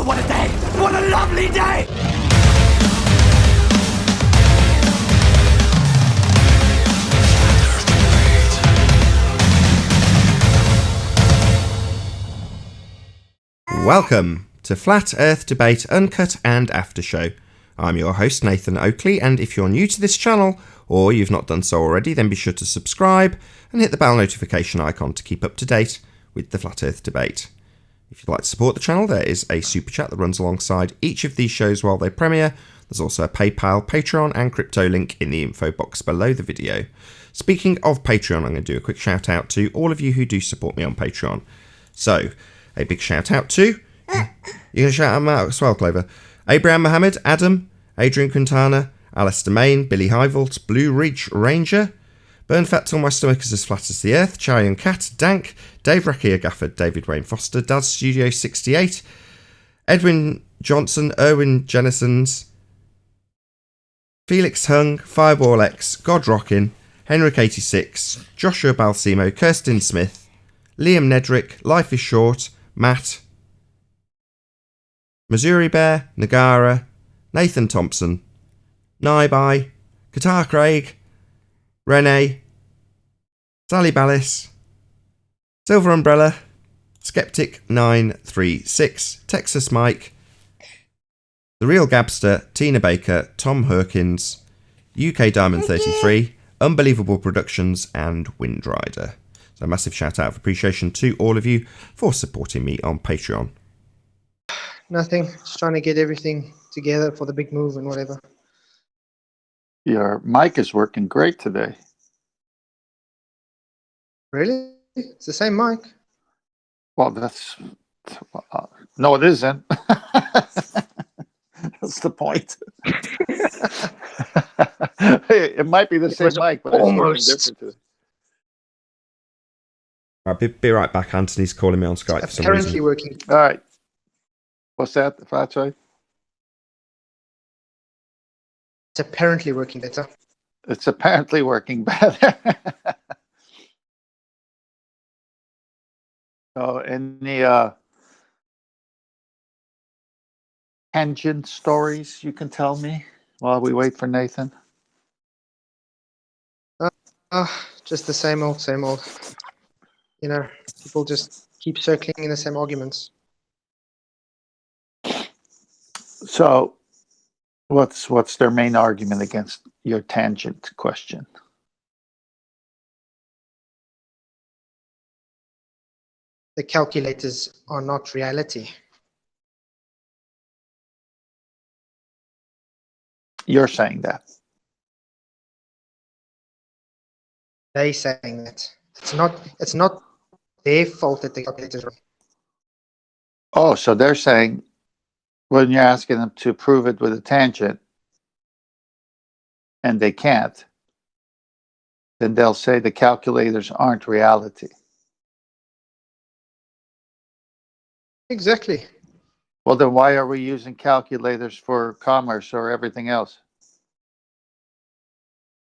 Oh, what a day! What a lovely day! Welcome to Flat Earth Debate Uncut and After Show. I'm your host Nathan Oakley, and if you're new to this channel, or you've not done so already, then be sure to subscribe and hit the bell notification icon to keep up to date with the Flat Earth Debate. If you'd like to support the channel, there is a super chat that runs alongside each of these shows while they premiere. There's also a PayPal, Patreon and crypto link in the info box below the video. Speaking of Patreon, I'm going to do a quick shout out to all of you who do support me on Patreon. So, a big shout out to, you're going to shout them out as well, Clover. Abraham Mohammed, Adam, Adrian Quintana, Alistair Main, Billy Hivolt, Blue Ridge Ranger, Burn Fat Till My Stomach Is As Flat As The Earth, Charlie and Cat, Dank, Dave Rakia Gafford, David Wayne Foster, Dad Studio 68, Edwin Johnson, Erwin Jennisons, Felix Hung, Fireball X, God Rockin, Henrik 86, Joshua Balsimo, Kirsten Smith, Liam Nedrick, Life Is Short, Matt, Missouri Bear, Nagara, Nathan Thompson, Naibai, Qatar Craig, Renee, Sally Ballis, Silver Umbrella, Skeptic 936, Texas Mike, The Real Gabster, Tina Baker, Tom Herkins, UK Diamond 33, Unbelievable Productions, and Windrider. So a massive shout out of appreciation to all of you for supporting me on Patreon. Nothing. Just trying to get everything together for the big move and whatever. Your mic is working great today. Really? It's the same mic. Well, that's no, it isn't. That's the point. It might be the same mic, but almost it's working different. I'll be right back. Anthony's calling me on Skype for some Apparently reason. working. All right. What's that? If that's right, It's apparently working better. it's apparently working better. So, any tangent stories you can tell me while we wait for Nathan? Just the same old, same old. You know, people just keep circling in the same arguments. So, what's their main argument against your tangent question? The calculators are not reality. You're saying that. They saying that. It's not their fault that the calculators are wrong. Oh, so they're saying when you're asking them to prove it with a tangent and they can't, then they'll say the calculators aren't reality. Exactly. Well, then why are we using calculators for commerce or everything else?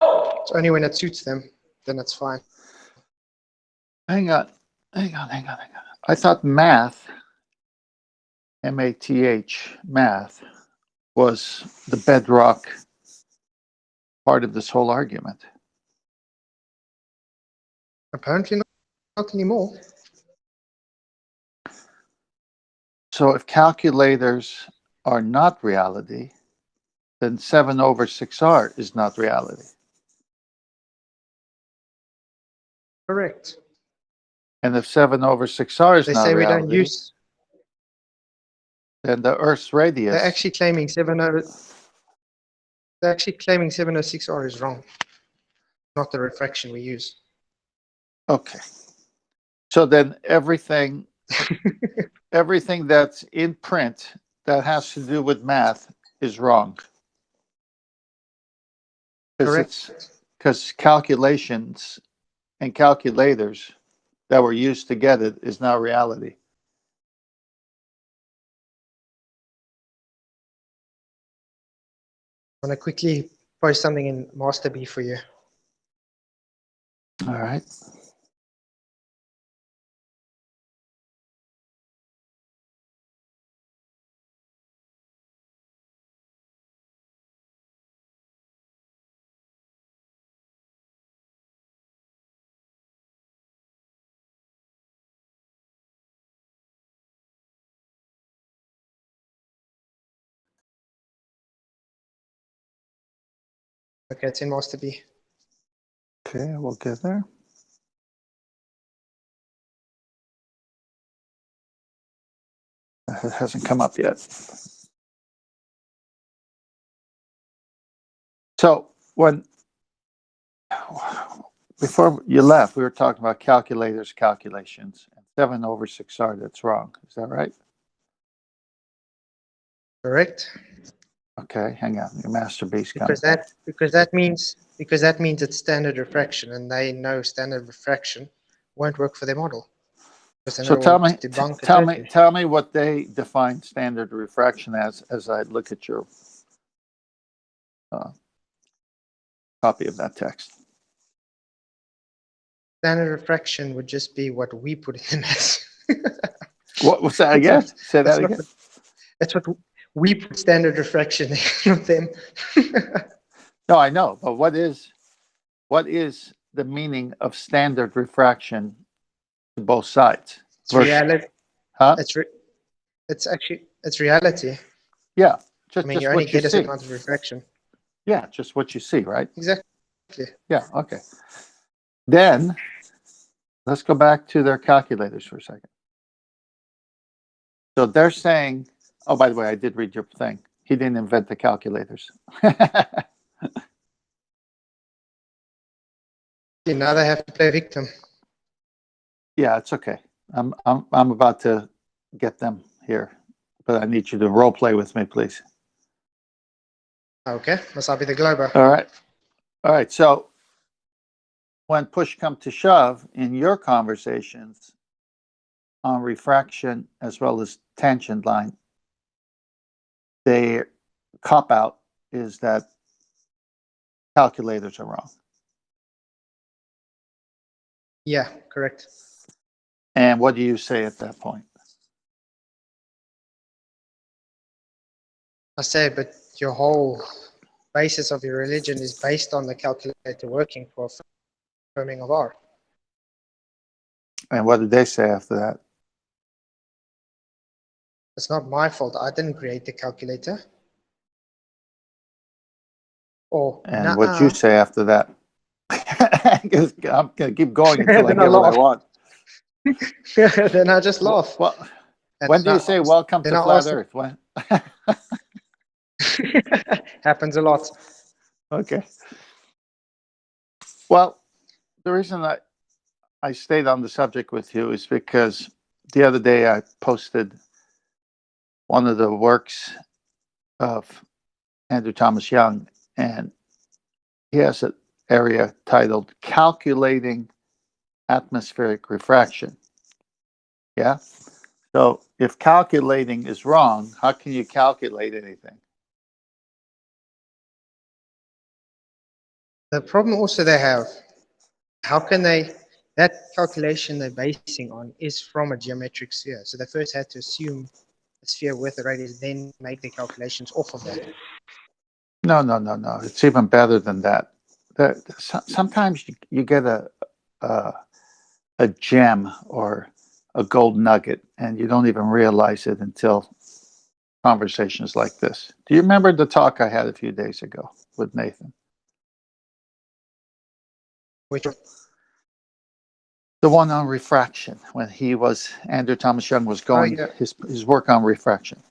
It's only when it suits them, then it's fine. Hang on. I thought math, M-A-T-H, math, was the bedrock part of this whole argument. Apparently not anymore. So if calculators are not reality, then 7/6R is not reality. Correct. And if 7/6R is They not say we reality, don't use. then the Earth's radius. They're actually claiming 706R is wrong, not the refraction we use. Okay. So then everything that's in print that has to do with math is wrong. Correct. Because calculations and calculators that were used to get it is now reality. I want to quickly post something in Master B for you. All right. Okay, it's in master B. Okay, we'll get there. It hasn't come up yet. So before you left, we were talking about calculations, and 7/6R, that's wrong. Is that right? Correct. Okay, hang on. Your master B's coming. Because that means it's standard refraction, and they know standard refraction won't work for their model. So tell me, Debunk tell me what they define standard refraction as I look at your copy of that text. Standard refraction would just be what we put in as. What was that again? Say that again. That's what we put standard refraction in, not them. No, I know, but what is the meaning of standard refraction to both sides? It's reality. Huh? It's reality. Yeah, I just mean, you what only you get a see. certain amount of refraction. Yeah, just what you see, right? Exactly. Yeah, okay. Then let's go back to their calculators for a second. So they're saying, oh, by the way, I did read your thing. He didn't invent the calculators. Now they have to play victim. Yeah, it's okay. I'm about to get them here, but I need you to role play with me, please. Okay, must I be the glober? All right. So when push comes to shove in your conversations on refraction as well as tangent line, their cop out is that calculators are wrong. Yeah, correct. And what do you say at that point? I say, but your whole basis of your religion is based on the calculator working for affirming of R. And what did they say after that? It's not my fault. I didn't create the calculator. And what you say after that? I'm going to keep going until I Then I get what I laugh. want. Then I just laugh. Well, when do you say welcome to flat Earth? When? Happens a lot. Okay. Well, the reason that I stayed on the subject with you is because the other day I posted one of the works of Andrew Thomas Young, and he has an area titled Calculating Atmospheric Refraction. Yeah? So if calculating is wrong, how can you calculate anything? The problem also they have, how can they, that calculation they're basing on is from a geometric sphere. So they first had to assume a sphere with a radius, then make the calculations off of that. No. It's even better than that. Sometimes you get a gem or a gold nugget, and you don't even realize it until conversations like this. Do you remember the talk I had a few days ago with Nathan? Which The one on refraction, when Andrew Thomas Young was going his work on refraction.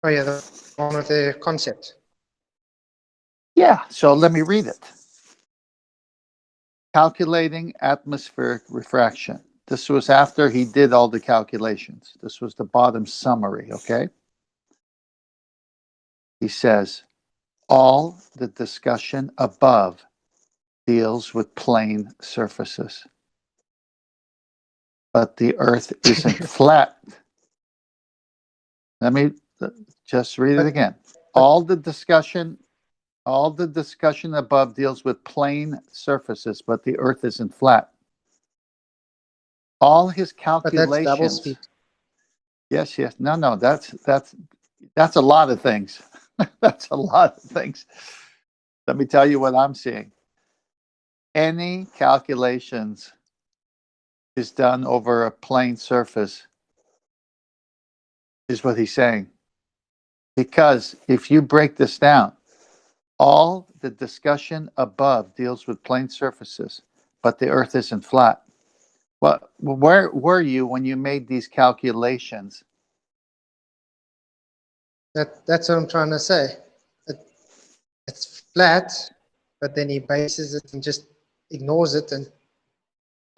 the one with the concept. Yeah, so let me read it. Calculating atmospheric refraction. This was after he did all the calculations. This was the bottom summary, okay? He says, all the discussion above deals with plane surfaces, but the Earth isn't flat. Let me just read it again. All the discussion above deals with plane surfaces, but the Earth isn't flat. All his calculations. But that's double speak. Yes. No. That's a lot of things. That's a lot of things. Let me tell you what I'm seeing. Any calculations is done over a plane surface, is what he's saying. Because if you break this down, All the discussion above deals with plane surfaces, but the Earth isn't flat. Well, where were you when you made these calculations? That's what I'm trying to say. It, it's flat, but then he bases it and just ignores it and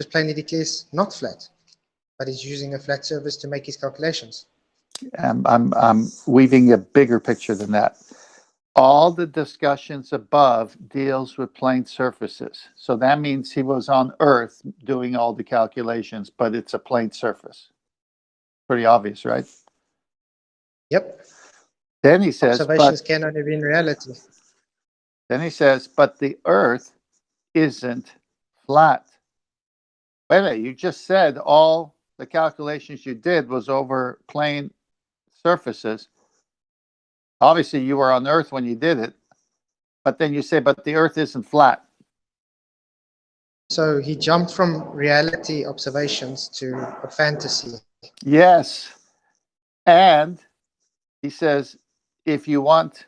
just plainly declares not flat. But he's using a flat surface to make his calculations. I'm weaving a bigger picture than that. All the discussions above deals with plane surfaces. So that means he was on Earth doing all the calculations, but it's a plane surface. Pretty obvious, right? Yep. Then he says, Observations but can only be in reality. then he says, but the Earth isn't flat. Wait a minute, you just said all the calculations you did was over plane surfaces. Obviously, you were on Earth when you did it, but then you say, but the Earth isn't flat. So he jumped from reality observations to a fantasy. Yes. And he says, if you want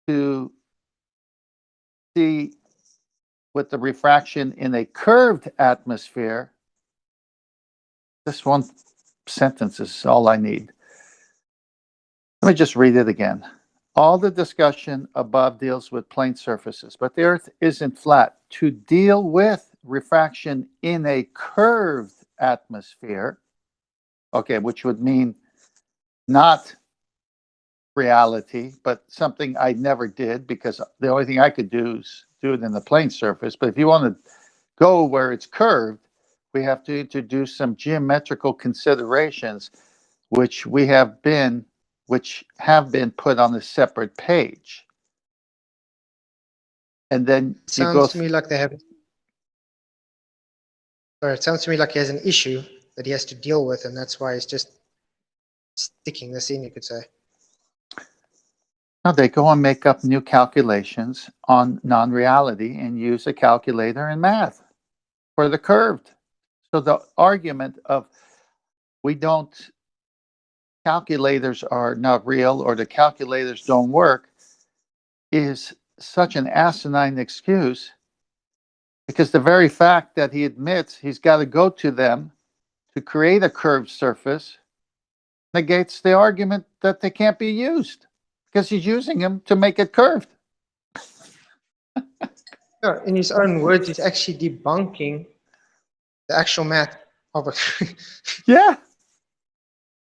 to see with the refraction in a curved atmosphere, this one sentence is all I need. Let me just read it again. All the discussion above deals with plane surfaces, but the Earth isn't flat. To deal with refraction in a curved atmosphere, okay, which would mean not reality, but something I never did because the only thing I could do is do it in the plane surface. But if you want to go where it's curved, we have to introduce some geometrical considerations, which have been put on a separate page. And then you go. Sounds to me like they have. Or it sounds to me like he has an issue that he has to deal with, and that's why he's just sticking this in, you could say. No, they go and make up new calculations on non-reality and use a calculator and math for the curved. So the argument of calculators are not real or the calculators don't work is such an asinine excuse because the very fact that he admits he's got to go to them to create a curved surface negates the argument that they can't be used because he's using them to make it curved. No, in his own words, he's actually debunking the actual math of it. Yeah.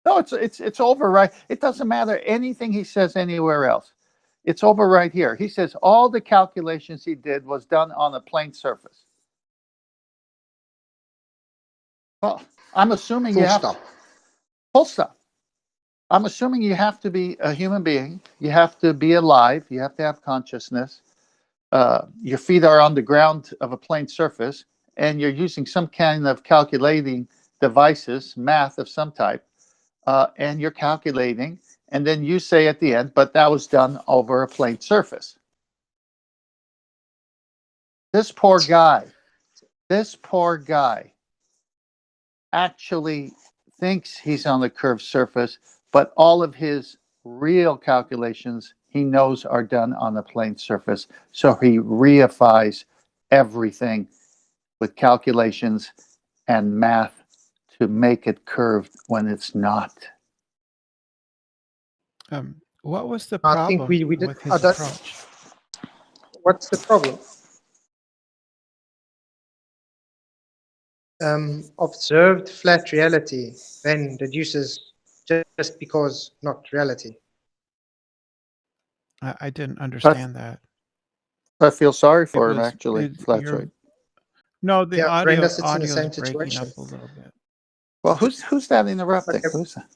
No, it's over right. It doesn't matter anything he says anywhere else. It's over right here. He says all the calculations he did was done on a plane surface. Well, I'm assuming you have stop. full stop. I'm assuming you have to be a human being. You have to be alive. You have to have consciousness. Your feet are on the ground of a plane surface, and you're using some kind of calculating devices, math of some type, and you're calculating, and then you say at the end, but that was done over a plane surface. This poor guy actually thinks he's on the curved surface, but all of his real calculations he knows are done on a plane surface. So he reifies everything with calculations and math to make it curved when it's not. What was the I problem think we did. with his approach? What's the problem? Observed flat reality then deduces just because not reality. I didn't understand that. I feel sorry It for him, was actually. it, That's your right. no, the Yeah, Brenda sits in the audio is same breaking situation. up a little bit. Well, who's that interrupting? Okay. Who's that?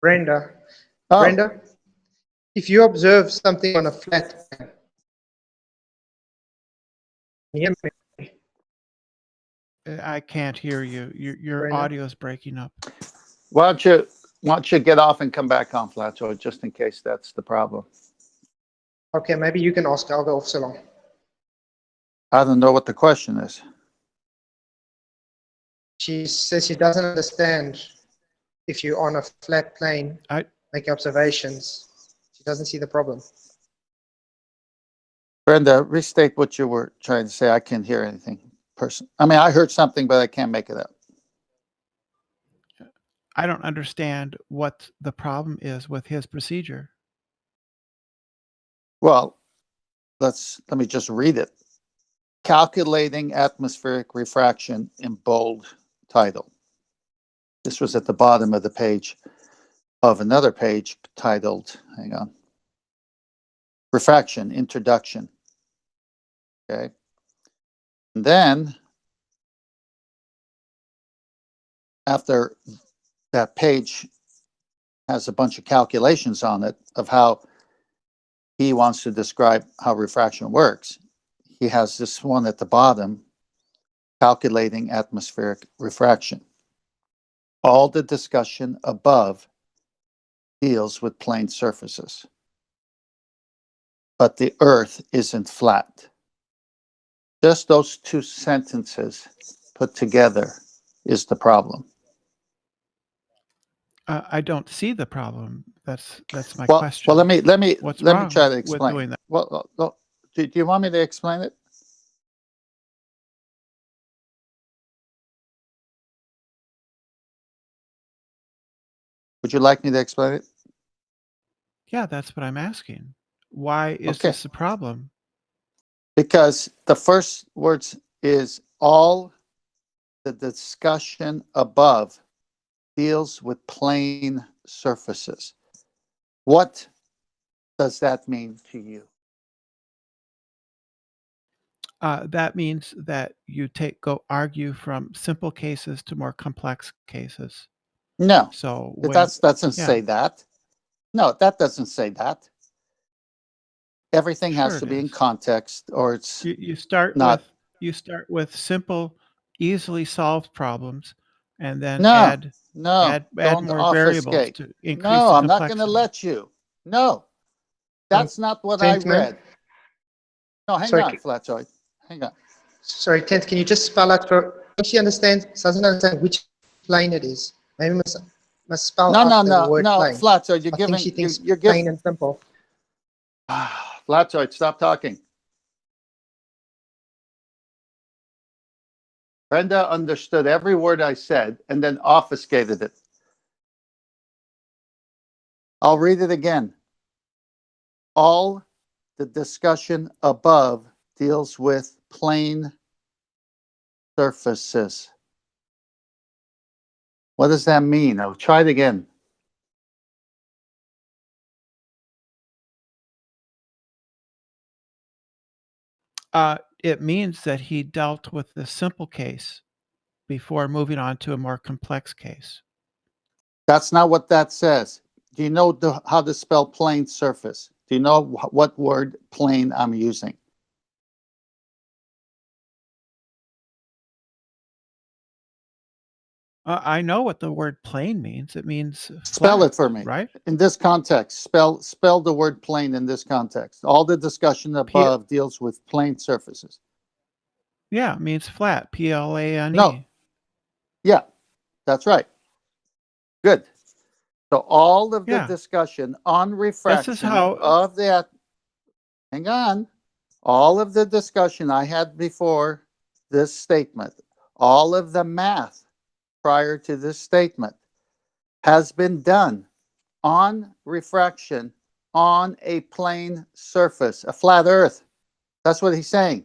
Brenda, Oh, Brenda, if you observe something on a flat plane, can you hear me? I can't hear you. Your Brenda? audio is breaking up. why don't you get off and come back on, Flatso, just in case that's the problem. Okay, maybe you can ask. I'll go off so long. I don't know what the question is. She says she doesn't understand if you're on a flat plane, I make observations. She doesn't see the problem. Brenda, restate what you were trying to say. I can't hear anything. I mean, I heard something, but I can't make it out. I don't understand what the problem is with his procedure. Well, let me just read it. Calculating atmospheric refraction in bold title. This was at the bottom of the page of another page titled, hang on, Refraction, Introduction. Okay. And then after that page has a bunch of calculations on it of how he wants to describe how refraction works, he has this one at the bottom, calculating atmospheric refraction. All the discussion above deals with plane surfaces, but the Earth isn't flat. Just those two sentences put together is the problem. I don't see the problem. That's my Well, question. let me What's let me wrong try to with explain. doing that? Well, do you want me to explain it? Would you like me to explain it? Yeah, that's what I'm asking. Why is Okay. this a problem? Because the first words is all the discussion above deals with plane surfaces. What does that mean to you? That means that you go argue from simple cases to more complex cases. No, So that doesn't yeah, say that. No, that doesn't say that. Everything sure has it to be in is. context, or it's You start not. with simple, easily solved problems, and then No, add don't more variables obfuscate. to increase No, the I'm not going to complexity. let you. No, Um, that's not what I gentlemen, read. No, hang sorry, on, Flatjoy. Hang on. sorry, Kent, can you just spell out for, if she doesn't understand which plane it is, maybe must spell No, out no, the no, word no, plane. Flatjoy, I think she thinks you're giving. plain and simple. Flatjoy, stop talking. Brenda understood every word I said and then obfuscated it. I'll read it again. All the discussion above deals with plane surfaces. What does that mean? I'll try it again. It means that he dealt with the simple case before moving on to a more complex case. That's not what that says. Do you know how to spell plane surface? Do you know what word plane I'm using? I know what the word plane means. It means Spell flat, it for me. right? In this context, spell the word plane in this context. All the discussion P- above deals with plane surfaces. yeah, it means flat. Plane. No, yeah, that's right. Good. So all of the Yeah, discussion on this is refraction how. of that, hang on, all of the discussion I had before this statement, all of the math prior to this statement has been done on refraction on a plane surface, a flat earth. That's what he's saying.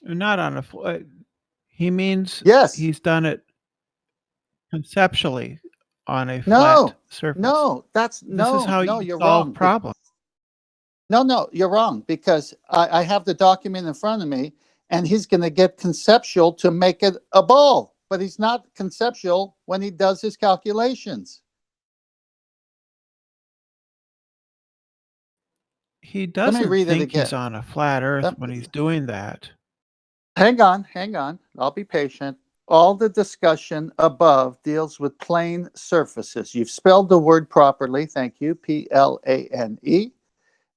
Not on a. He means Yes. he's done it conceptually on a flat No. surface. No. That's This is how no, you you're solve wrong. problems. No, you're wrong because I have the document in front of me and he's going to get conceptual to make it a ball, but he's not conceptual when he does his calculations. He Let me doesn't read it think he's again. on a flat Earth when he's doing that. Hang on. I'll be patient. All the discussion above deals with plane surfaces. You've spelled the word properly. Thank you. Plane.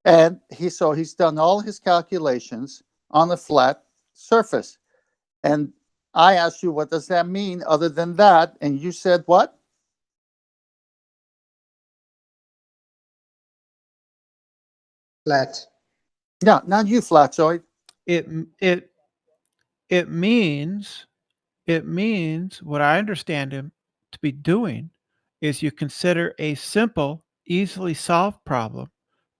And he's done all his calculations on a flat surface. And I asked you, what does that mean other than that? And you said what? Flat. Yeah, not you, Flatzoid. It means what I understand him to be doing is you consider a simple, easily solved problem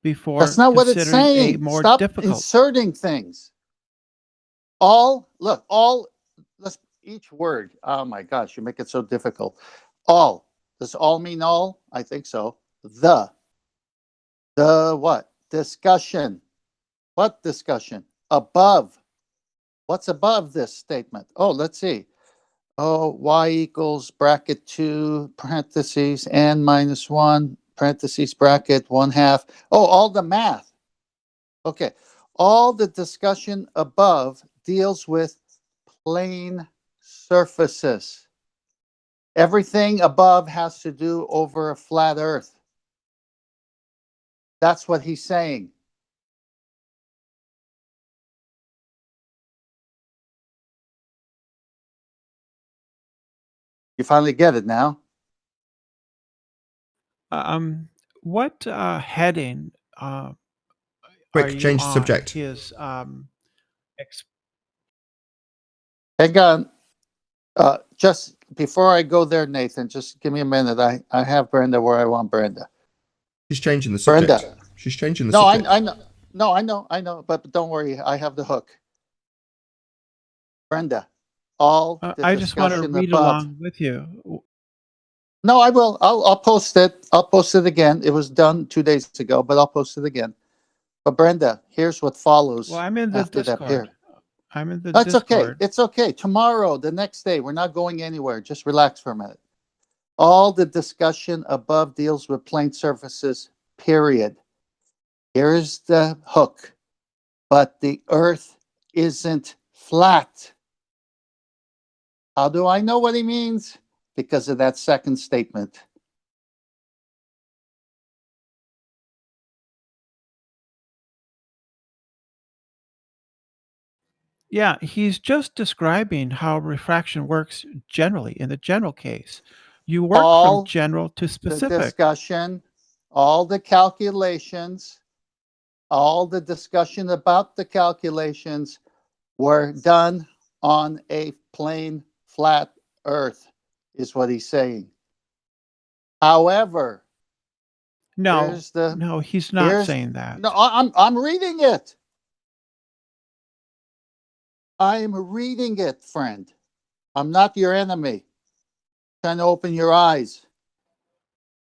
That's before not what it's considering a saying. more Stop difficult. inserting things. Let's each word. Oh my gosh, you make it so difficult. All. Does all mean all? I think so. The what? Discussion. What discussion? Above. What's above this statement? Oh, let's see. Oh, y equals bracket 2, parentheses, n minus 1, parentheses, bracket 1/2. Oh, all the math. Okay. All the discussion above deals with plane surfaces. Everything above has to do over a flat earth. That's what he's saying. You finally get it now? What heading are Quick, you change the on? subject. His Hang on. Just before I go there, Nathan, just give me a minute. I have Brenda where I want Brenda. She's changing the subject. Brenda. She's changing the No, subject. I know. No, I know. But don't worry, I have the hook. Brenda, all the I just want to discussion read above. along with you. No, I will. I'll post it. I'll post it again. It was done 2 days ago, but I'll post it again. But Brenda, here's what follows Well, I'm in the after that Discord. period. I'm in the That's okay. Discord. It's okay. Tomorrow, the next day, we're not going anywhere. Just relax for a minute. All the discussion above deals with plane surfaces, period. Here's the hook. But the earth isn't flat. How do I know what he means? Because of that second statement. Yeah, he's just describing how refraction works generally in the general case. You work from All general to the specific. discussion, all the calculations, all the discussion about the calculations were done on a plain flat earth, is what he's saying. However, No, he's not saying that. no, I'm reading it. I am reading it, friend. I'm not your enemy. Trying to open your eyes.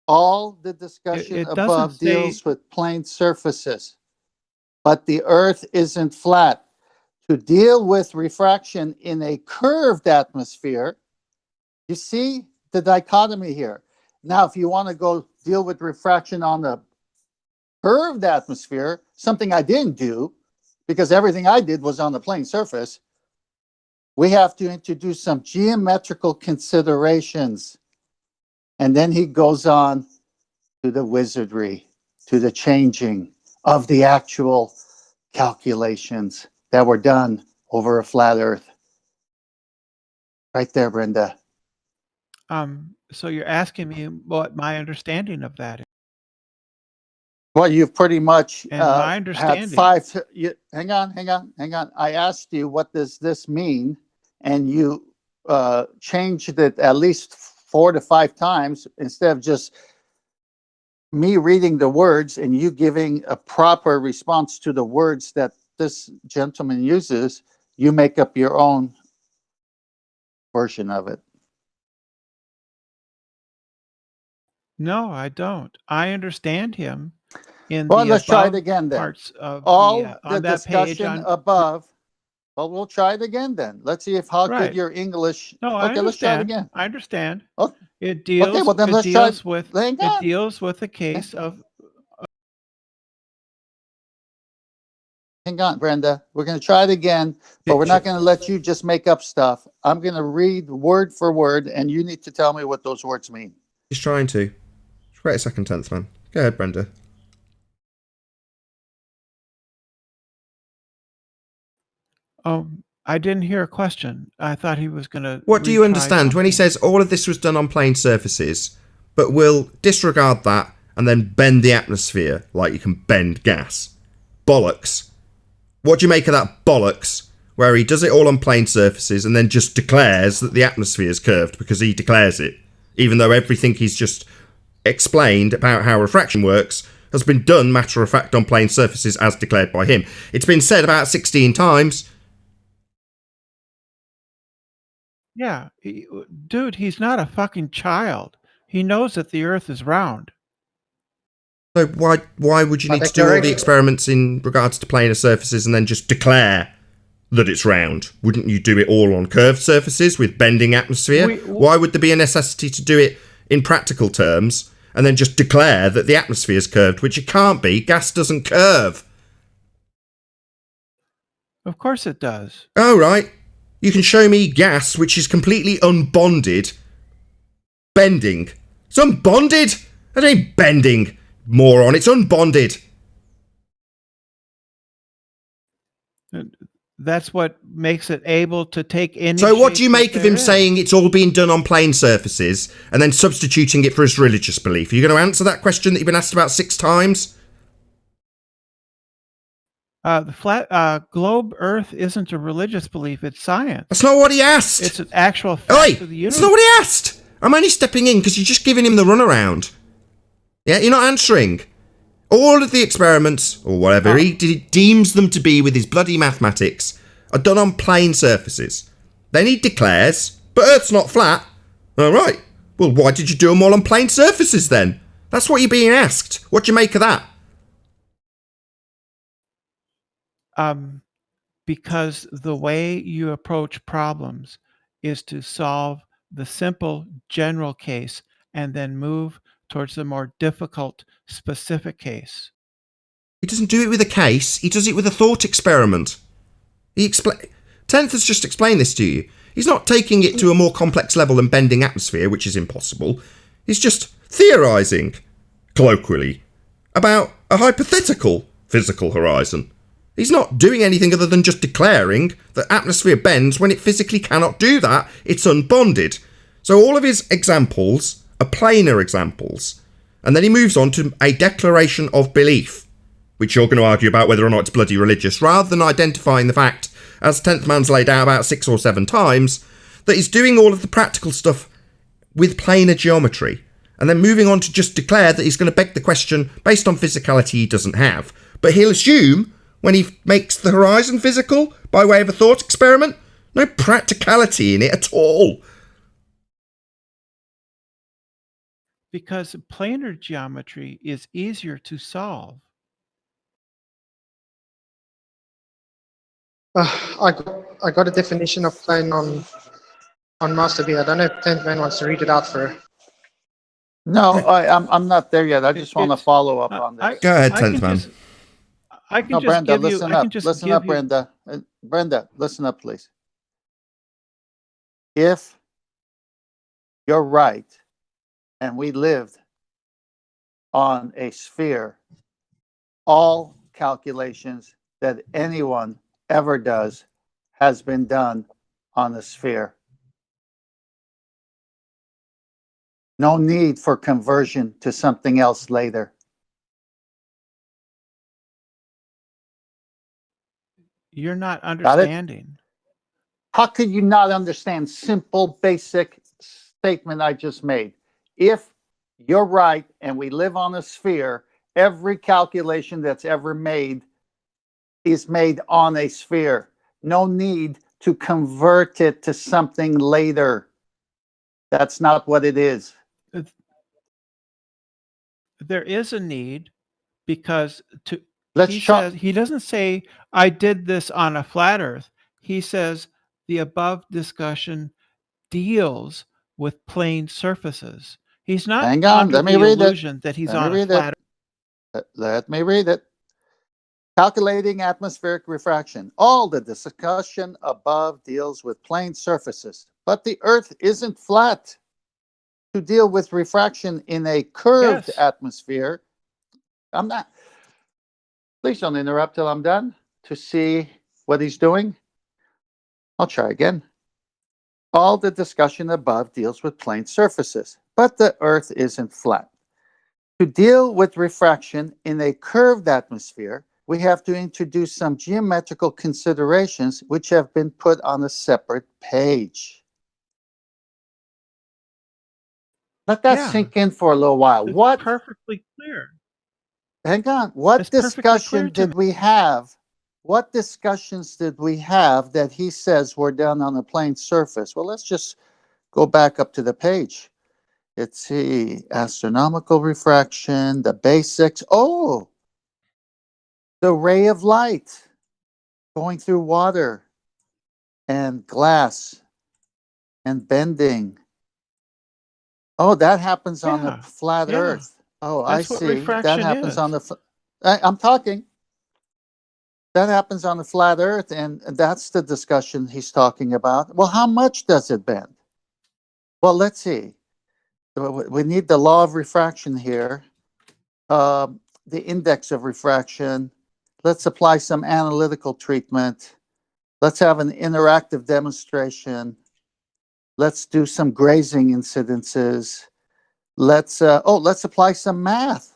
All the discussion It doesn't above say deals with plane surfaces, but the earth isn't flat. To deal with refraction in a curved atmosphere, you see the dichotomy here. Now, if you want to go deal with refraction on the curved atmosphere, something I didn't do, because everything I did was on the plane surface, we have to introduce some geometrical considerations. And then he goes on to the wizardry, to the changing of the actual calculations that were done over a flat earth. Right there, Brenda. so you're asking me what my understanding of that is. Well, you've pretty much And my had understanding, five. Hang on. I asked you, what does this mean? And you changed it at least 4 to 5 times instead of just me reading the words and you giving a proper response to the words that this gentleman uses. You make up your own version of it. no, I don't. I understand him in Well, the let's try it above again then. parts of All the the on that page discussion on above. Well, we'll try it again then. Let's see if how good right. your English. No, I Okay, let's try it understand. again. I understand. Okay, It okay, deals well then it let's try. deals with Hang it on. deals with the case of Hang on, Brenda. We're going to try it again, but we're not going to let you just make up stuff. I'm going to read word for word, and you need to tell me what those words mean. He's trying to. Just wait a second, tenth man. Go ahead, Brenda. I didn't hear a question. I thought he was going to What do you retry understand when he something. says all of this was done on plane surfaces, but we'll disregard that and then bend the atmosphere like you can bend gas? bollocks. What do you make of that bollocks? Where he does it all on plane surfaces and then just declares that the atmosphere is curved because he declares it, even though everything he's just explained about how refraction works has been done matter of fact on plane surfaces as declared by him. It's been said about 16 times. Yeah, dude, he's not a fucking child. He knows that the Earth is round. So why would you need to do all the experiments in regards to planar surfaces and then just declare that it's round? Wouldn't you do it all on curved surfaces with bending atmosphere? Why would there be a necessity to do it in practical terms and then just declare that the atmosphere is curved, which it can't be? Gas doesn't curve. Of course it does. Oh, right. You can show me gas which is completely unbonded bending. It's unbonded? That ain't bending, moron. It's unbonded. That's what makes it able to take any. So what do you shape make that of him there is. saying it's all being done on plane surfaces and then substituting it for his religious belief? Are you going to answer that question that you've been asked about 6 times? The flat globe Earth isn't a religious belief; it's science. That's not what he asked. It's an actual fact Oi, of the universe. that's not what he asked. I'm only stepping in because you're just giving him the runaround. Yeah, you're not answering. All of the experiments, or whatever he deems them to be with his bloody mathematics, are done on plane surfaces. Then he declares, but Earth's not flat. All right. Well, why did you do them all on plane surfaces then? That's what you're being asked. What do you make of that? Because the way you approach problems is to solve the simple general case and then move towards the more difficult specific case. He doesn't do it with a case. He does it with a thought experiment. Tenth has just explained this to you. He's not taking it to a more complex level than bending atmosphere, which is impossible. He's just theorising, colloquially, about a hypothetical physical horizon. He's not doing anything other than just declaring that atmosphere bends when it physically cannot do that. It's unbonded. So all of his examples are planar examples. And then he moves on to a declaration of belief, which you're going to argue about whether or not it's bloody religious, rather than identifying the fact, as 10th man's laid out about 6 or 7 times, that he's doing all of the practical stuff with planar geometry, and then moving on to just declare that he's going to beg the question based on physicality he doesn't have. But he'll assume, when he makes the horizon physical, by way of a thought experiment, no practicality in it at all. Because planar geometry is easier to solve. I got a definition of plane on Master B. I don't know if 10th man wants to read it out for her. No, I'm not there yet. I just want to follow up on this. Go ahead, 10th man. I can No, just Brenda, give you. listen I up. can just Listen give up, you. Brenda. Brenda, listen up, please. If you're right, and we lived on a sphere, all calculations that anyone ever does has been done on a sphere. No need for conversion to something else later. You're not Got it? understanding. How could you not understand simple, basic statement I just made? If you're right and we live on a sphere, every calculation that's ever made is made on a sphere. No need to convert it to something later. That's not what it is. There is a need because he doesn't say I did this on a flat Earth. He says the above discussion deals with plane surfaces. He's not Hang on, under let me the read it. illusion that he's Let me on a read flat it. Let me read it. Calculating atmospheric refraction. All the discussion above deals with plane surfaces, but the Earth isn't flat. To deal with refraction in a curved Yes. atmosphere, I'm not. Please don't interrupt till I'm done to see what he's doing. I'll try again. All the discussion above deals with plane surfaces, but the Earth isn't flat. To deal with refraction in a curved atmosphere, we have to introduce some geometrical considerations which have been put on a separate page. Let that sink in for a little while. It's perfectly clear. Hang on. What discussion did we have? What discussions did we have that he says were done on a plane surface? Well, let's just go back up to the page. Let's see, astronomical refraction, the basics. Oh, the ray of light going through water and glass and bending. Oh, that happens on a flat Earth. Oh, That's I what see. refraction That happens is. on the. I'm talking. That happens on the flat Earth, and that's the discussion he's talking about. Well, how much does it bend? Well, let's see. We need the law of refraction here, the index of refraction. Let's apply some analytical treatment. Let's have an interactive demonstration. Let's do some grazing incidences. Let's apply some math.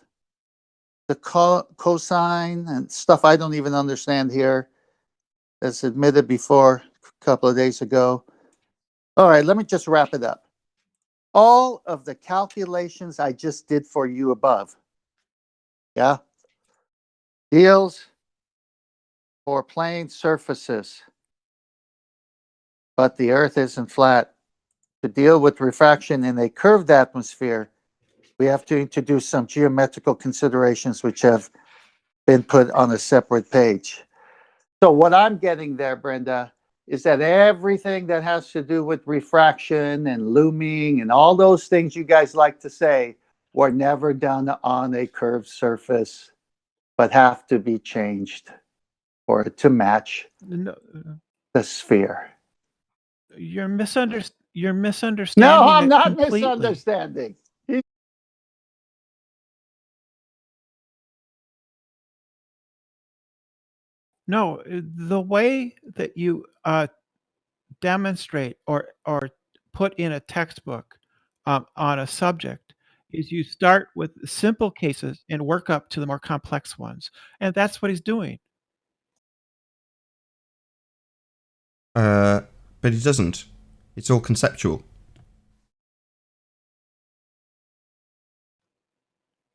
The cosine and stuff I don't even understand here, as admitted before a couple of days ago. All right, let me just wrap it up. All of the calculations I just did for you above, deals for plane surfaces, but the Earth isn't flat. To deal with refraction in a curved atmosphere, we have to introduce some geometrical considerations which have been put on a separate page. So what I'm getting there, Brenda, is that everything that has to do with refraction and looming and all those things you guys like to say were never done on a curved surface, but have to be changed for it to match the sphere. You're misunderstanding. No, I'm it not completely. misunderstanding. No, the way that you demonstrate or put in a textbook on a subject is you start with simple cases and work up to the more complex ones, and that's what he's doing. But he doesn't. It's all conceptual.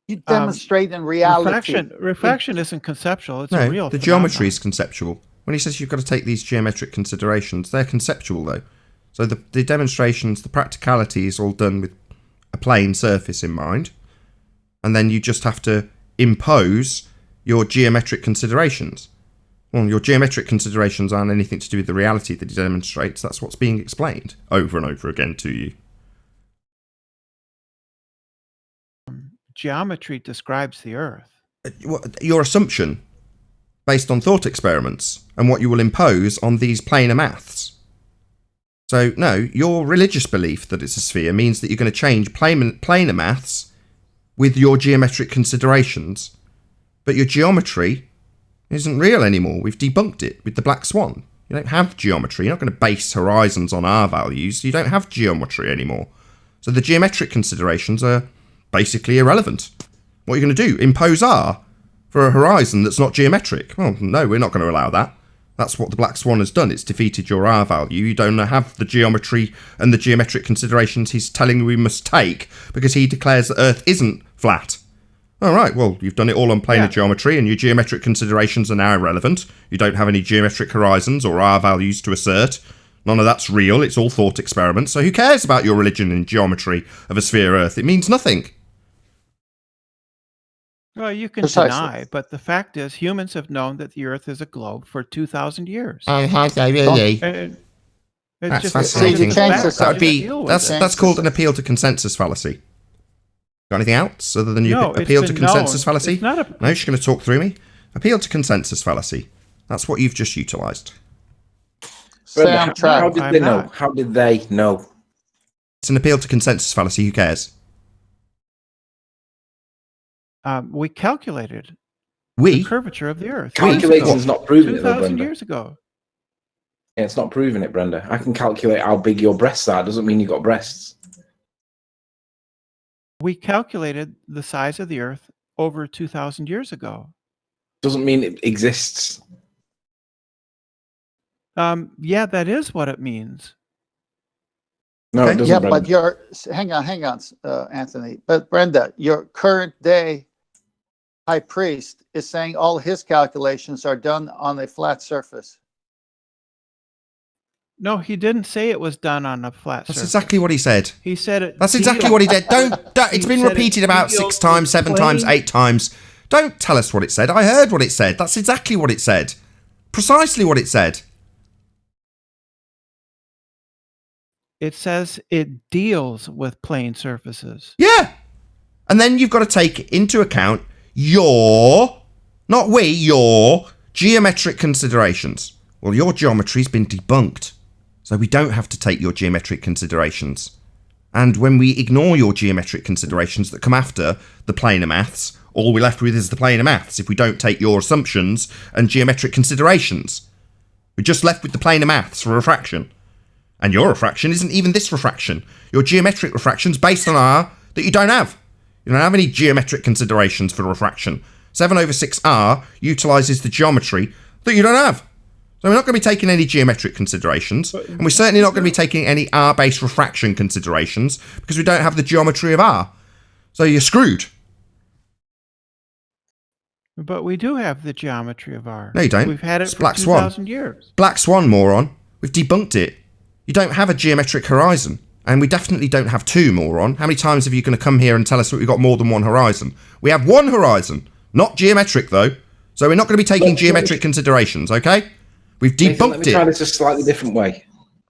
You demonstrate in reality. Refraction isn't conceptual. It's a real the phenomenon. geometry is conceptual. When he says you've got to take these geometric considerations, they're conceptual though. So the demonstrations, the practicality is all done with a plane surface in mind. And then you just have to impose your geometric considerations. Well, your geometric considerations aren't anything to do with the reality that he demonstrates. That's what's being explained over and over again to you. Geometry describes the Earth. Your assumption, based on thought experiments, and what you will impose on these planar maths. So, no, your religious belief that it's a sphere means that you're going to change planar maths with your geometric considerations, but your geometry isn't real anymore. We've debunked it with the black swan. You don't have geometry. You're not going to base horizons on R values. You don't have geometry anymore. So the geometric considerations are basically irrelevant. What are you going to do? Impose R for a horizon that's not geometric? Well, no, we're not going to allow that. That's what the black swan has done. It's defeated your R value. You don't have the geometry and the geometric considerations he's telling you we must take because he declares that Earth isn't flat. All right, well, you've done it all on planar geometry and your geometric considerations are now irrelevant. You don't have any geometric horizons or R values to assert. None of that's real. It's all thought experiments. So who cares about your religion and geometry of a sphere Earth? It means nothing. Well, you can deny, but the fact is humans have known that the Earth is a globe for 2,000 years. Have they really? That's fascinating. That's called an appeal to consensus fallacy. Got anything else other than your appeal to consensus fallacy? No, she's going to talk through me. Appeal to consensus fallacy. That's what you've just utilised. How did they know? How did they know? It's an appeal to consensus fallacy. Who cares? We calculated the curvature of the Earth. Calculation's not proving it, 2,000 years ago. Yeah, it's not proving it, Brenda. I can calculate how big your breasts are. Doesn't mean you've got breasts. We calculated the size of the Earth over 2,000 years ago. Doesn't mean it exists. Yeah, that is what it means. No, it doesn't. Yeah, Brenda. but hang on, Anthony. But Brenda, your current day high priest is saying all his calculations are done on a flat surface. No, he didn't say it was done on a flat surface. That's exactly what he said. He said it. That's exactly what he did. It's been repeated about 6 times, 7 times, 8 times. Don't tell us what it said. I heard what it said. That's exactly what it said. Precisely what it said. It says it deals with plane surfaces. Yeah. And then you've got to take into account your geometric considerations. Well, your geometry's been debunked, so we don't have to take your geometric considerations. And when we ignore your geometric considerations that come after the planar maths, all we're left with is the planar maths if we don't take your assumptions and geometric considerations. We're just left with the planar maths for refraction. And your refraction isn't even this refraction. Your geometric refraction's based on R that you don't have. You don't have any geometric considerations for refraction. 7/6R utilises the geometry that you don't have. So we're not going to be taking any geometric considerations, and we're certainly not going to be taking any R-based refraction considerations because we don't have the geometry of R. So you're screwed. But we do have the geometry of R. No, you don't. We've had it It's for Black 2,000 years. Black Swan, moron. We've debunked it. You don't have a geometric horizon. And we definitely don't have 2, moron. How many times have you going to come here and tell us that we've got more than 1 horizon? We have 1 horizon. Not geometric, though. So we're not going to be taking geometric considerations, okay? We've debunked Let me try this a slightly different way.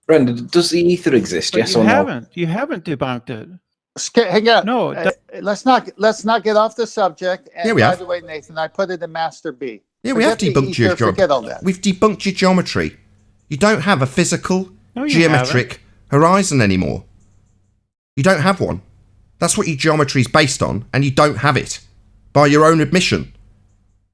Brenda, does the ether exist? But yes or no? You haven't debunked it. Hang on. No, let's not get off the subject. And Yeah, we by have. the way, Nathan, I put it in Master B. Yeah, we have Forget the debunked your ether, forget all that. We've debunked your geometry. You don't have a physical No, you geometric horizon anymore. You don't have one. That's what your geometry is based on, and you don't have it. By your own admission.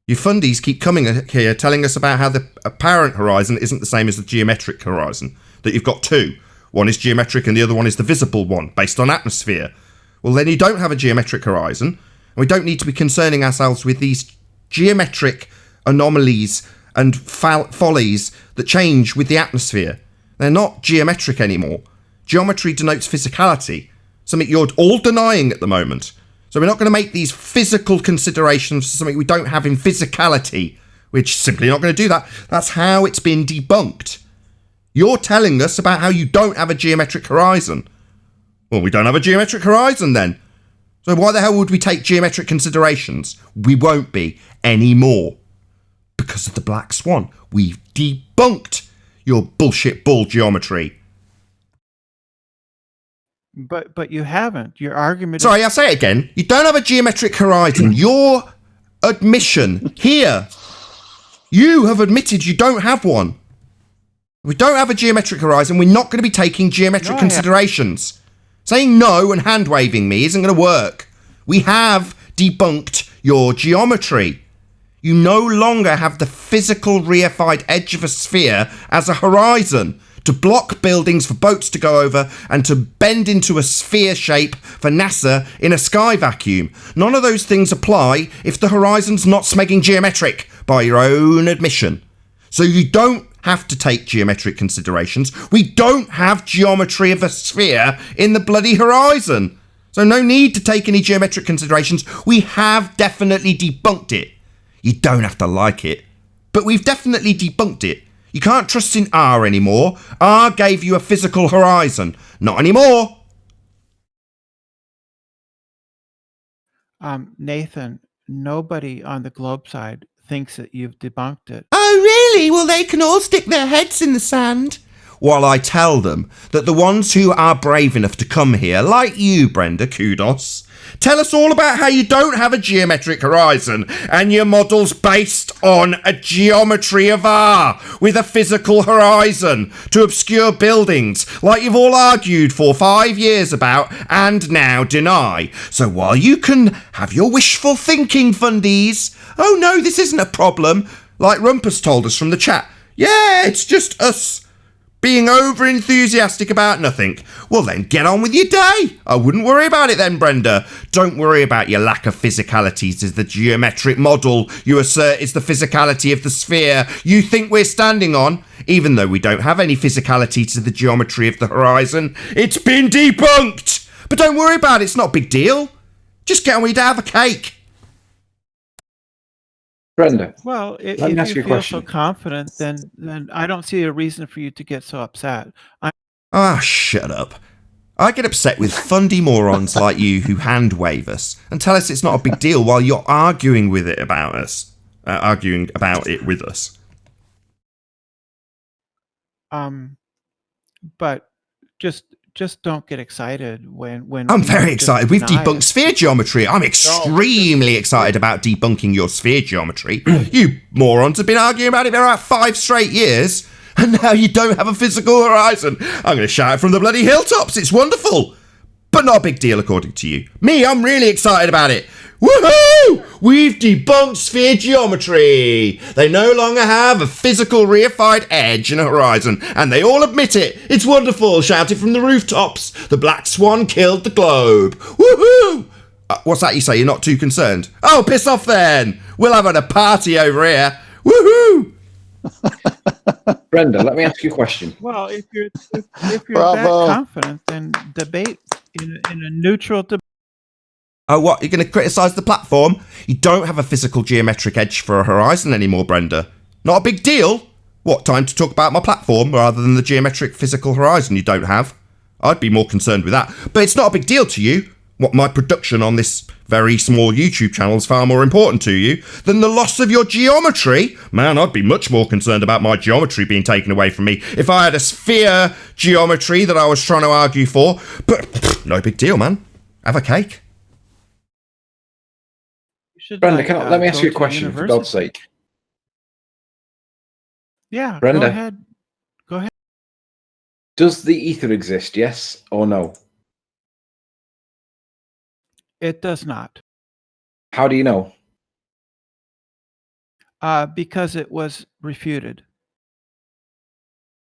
You fundies keep coming here telling us about how the apparent horizon isn't the same as the geometric horizon. That you've got 2. One is geometric and the other one is the visible one, based on atmosphere. Well, then you don't have a geometric horizon, and we don't need to be concerning ourselves with these geometric anomalies and follies that change with the atmosphere. They're not geometric anymore. Geometry denotes physicality, something you're all denying at the moment. So we're not going to make these physical considerations for something we don't have in physicality. We're just simply not going to do that. That's how it's been debunked. You're telling us about how you don't have a geometric horizon. Well, we don't have a geometric horizon then. So why the hell would we take geometric considerations? We won't be anymore. Because of the Black Swan. We've debunked your bullshit bull geometry. But you haven't. Your argument. Sorry, I'll say it again. You don't have a geometric horizon. Your admission here. You have admitted you don't have one. We don't have a geometric horizon. We're not going to be taking geometric considerations. Saying no and hand waving me isn't going to work. We have debunked your geometry. You no longer have the physical reified edge of a sphere as a horizon to block buildings for boats to go over and to bend into a sphere shape for NASA in a sky vacuum. None of those things apply if the horizon's not smegging geometric by your own admission. So you don't have to take geometric considerations. We don't have geometry of a sphere in the bloody horizon. So no need to take any geometric considerations. We have definitely debunked it. You don't have to like it, but we've definitely debunked it. You can't trust in R anymore. R gave you a physical horizon. Not anymore. Nathan, nobody on the globe side thinks that you've debunked it. Oh, really? Well, they can all stick their heads in the sand. While I tell them that the ones who are brave enough to come here, like you, Brenda, kudos, tell us all about how you don't have a geometric horizon and your model's based on a geometry of R with a physical horizon to obscure buildings like you've all argued for 5 years about and now deny. So while you can have your wishful thinking, fundies, oh no, this isn't a problem, like Rumpus told us from the chat. Yeah, it's just us Being over enthusiastic about nothing. Well then, get on with your day. I wouldn't worry about it then, Brenda. Don't worry about your lack of physicality as the geometric model you assert is the physicality of the sphere you think we're standing on. Even though we don't have any physicality to the geometry of the horizon, it's been debunked. But don't worry about it, it's not a big deal. Just get on with your day, have a cake. Brenda, Well, if let me ask you you a feel question. so confident, then I don't see a reason for you to get so upset. Shut up. I get upset with fundy morons like you who hand wave us and tell us it's not a big deal while you're arguing with it about us. Arguing about it with us. But just don't get excited when I'm we very just excited. We've deny debunked it. sphere geometry. I'm extremely excited about debunking your sphere geometry. You morons have been arguing about it for about 5 straight years, and now you don't have a physical horizon. I'm going to shout it from the bloody hilltops. It's wonderful, but not a big deal according to you. Me, I'm really excited about it. Woohoo! We've debunked sphere geometry. They no longer have a physical reified edge and a horizon, and they all admit it. It's wonderful. Shout it from the rooftops. The black swan killed the globe. Woohoo! What's that you say? You're not too concerned? Oh, piss off then. We'll have a party over here. Woohoo! Brenda, let me ask you a question. Well, if you're Bravo. that confident, then debate in a neutral debate. Oh, what? You're going to criticise the platform? You don't have a physical geometric edge for a horizon anymore, Brenda. Not a big deal. What, time to talk about my platform rather than the geometric physical horizon you don't have? I'd be more concerned with that. But it's not a big deal to you. What, my production on this very small YouTube channel is far more important to you than the loss of your geometry? Man, I'd be much more concerned about my geometry being taken away from me if I had a sphere geometry that I was trying to argue for. But no big deal, man. Have a cake. Brenda, let me ask you a question, for God's sake. Yeah, Brenda. Go ahead. Does the ether exist, yes or no? It does not. How do you know? Because it was refuted.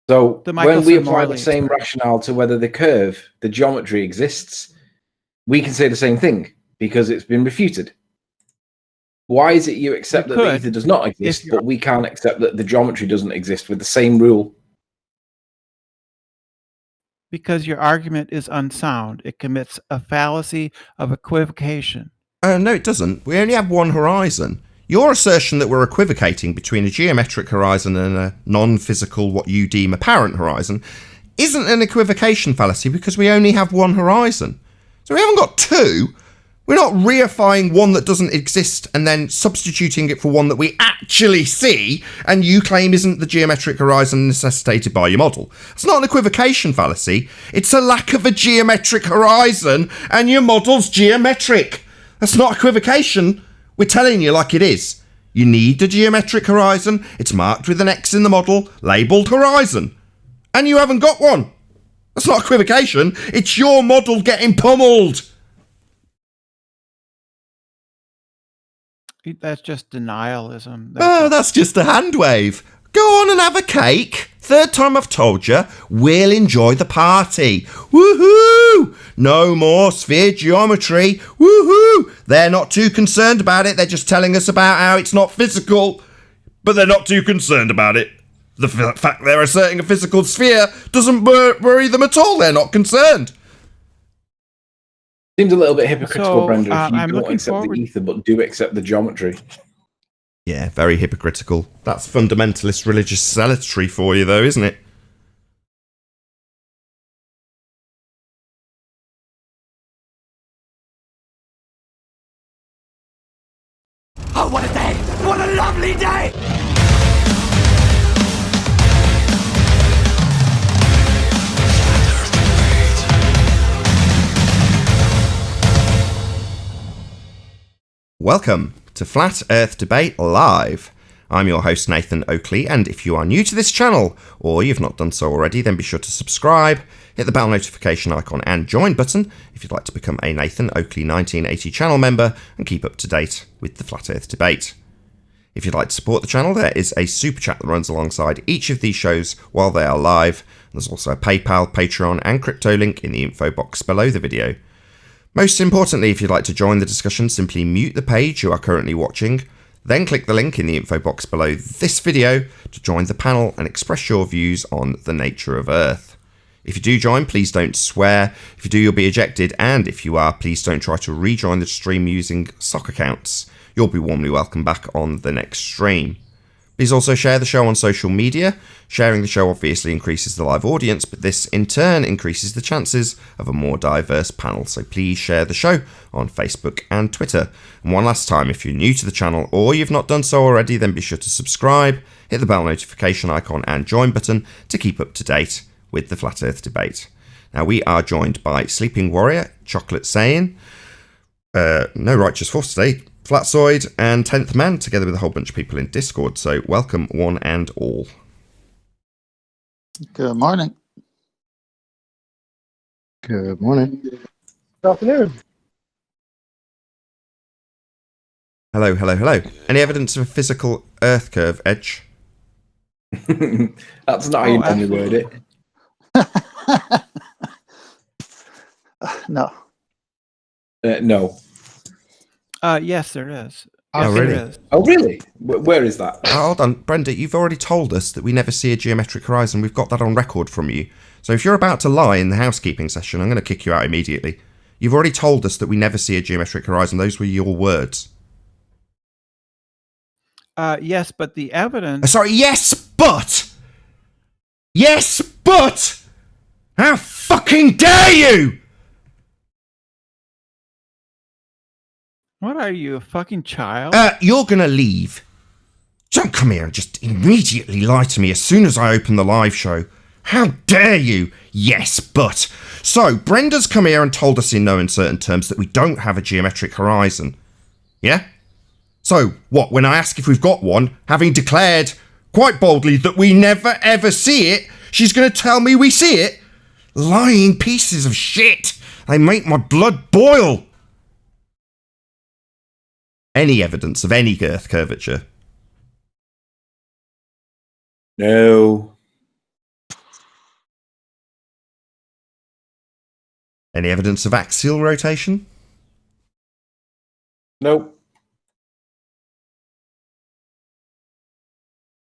So The when Michelson we apply the Morley same experiment. rationale to whether the curve, the geometry exists, we can say the same thing because it's been refuted. Why is it you accept that the ether does not exist, but we can't accept that the geometry doesn't exist with the same rule? Because your argument is unsound. It commits a fallacy of equivocation. No, it doesn't. We only have one horizon. Your assertion that we're equivocating between a geometric horizon and a non-physical, what you deem apparent horizon, isn't an equivocation fallacy because we only have one horizon. So we haven't got two. We're not reifying one that doesn't exist and then substituting it for one that we actually see and you claim isn't the geometric horizon necessitated by your model. It's not an equivocation fallacy. It's a lack of a geometric horizon and your model's geometric. That's not equivocation. We're telling you like it is. You need a geometric horizon. It's marked with an X in the model, labelled horizon. And you haven't got one. That's not equivocation. It's your model getting pummeled. That's just denialism. That's just a hand wave. Go on and have a cake. Third time I've told you, we'll enjoy the party. Woohoo! No more sphere geometry. Woohoo! They're not too concerned about it. They're just telling us about how it's not physical. But they're not too concerned about it. The fact they're asserting a physical sphere doesn't worry them at all. They're not concerned. Seems a little bit hypocritical, So, Brenda, if you I'm don't looking accept forward- the ether but do accept the geometry. Yeah, very hypocritical. That's fundamentalist religious zealotry for you, though, isn't it? Oh, what a day! What a lovely day! Welcome to Flat Earth Debate Live. I'm your host Nathan Oakley, and if you are new to this channel, or you've not done so already, then be sure to subscribe, hit the bell notification icon and join button if you'd like to become a Nathan Oakley 1980 channel member and keep up to date with the Flat Earth Debate. If you'd like to support the channel, there is a super chat that runs alongside each of these shows while they are live, There's also a PayPal, Patreon and crypto link in the info box below the video. Most importantly, if you'd like to join the discussion, simply mute the page you are currently watching, then click the link in the info box below this video to join the panel and express your views on the nature of Earth. If you do join, please don't swear. If you do, you'll be ejected, and if you are, please don't try to rejoin the stream using sock accounts. You'll be warmly welcome back on the next stream. Please also share the show on social media. Sharing the show obviously increases the live audience, but this in turn increases the chances of a more diverse panel. So please share the show on Facebook and Twitter. And one last time, if you're new to the channel or you've not done so already, then be sure to subscribe, hit the bell notification icon and join button to keep up to date with the Flat Earth debate. Now we are joined by Sleeping Warrior, Chocolate Saiyan, No Righteous Force today, Flatzoid and 10th Man, together with a whole bunch of people in Discord. So welcome one and all. Good morning. Good morning. Good afternoon. Hello, hello, hello. Any evidence of a physical Earth curve edge? That's not how you normally word it. No. No. Yes, there is. Oh, Yes, really? there is. Oh, really? Where is that? Oh, hold on, Brenda, you've already told us that we never see a geometric horizon. We've got that on record from you. So if you're about to lie in the housekeeping session, I'm going to kick you out immediately. You've already told us that we never see a geometric horizon. Those were your words. Yes, but the evidence. Sorry, yes, but! Yes, but! How fucking dare you! What are you, a fucking child? You're gonna leave. Don't come here and just immediately lie to me as soon as I open the live show. How dare you? Yes, but. So, Brenda's come here and told us in no uncertain terms that we don't have a geometric horizon. Yeah? So, what, when I ask if we've got one, having declared quite boldly that we never ever see it, she's gonna tell me we see it? Lying pieces of shit. They make my blood boil. Any evidence of any Earth curvature? No. Any evidence of axial rotation? Nope.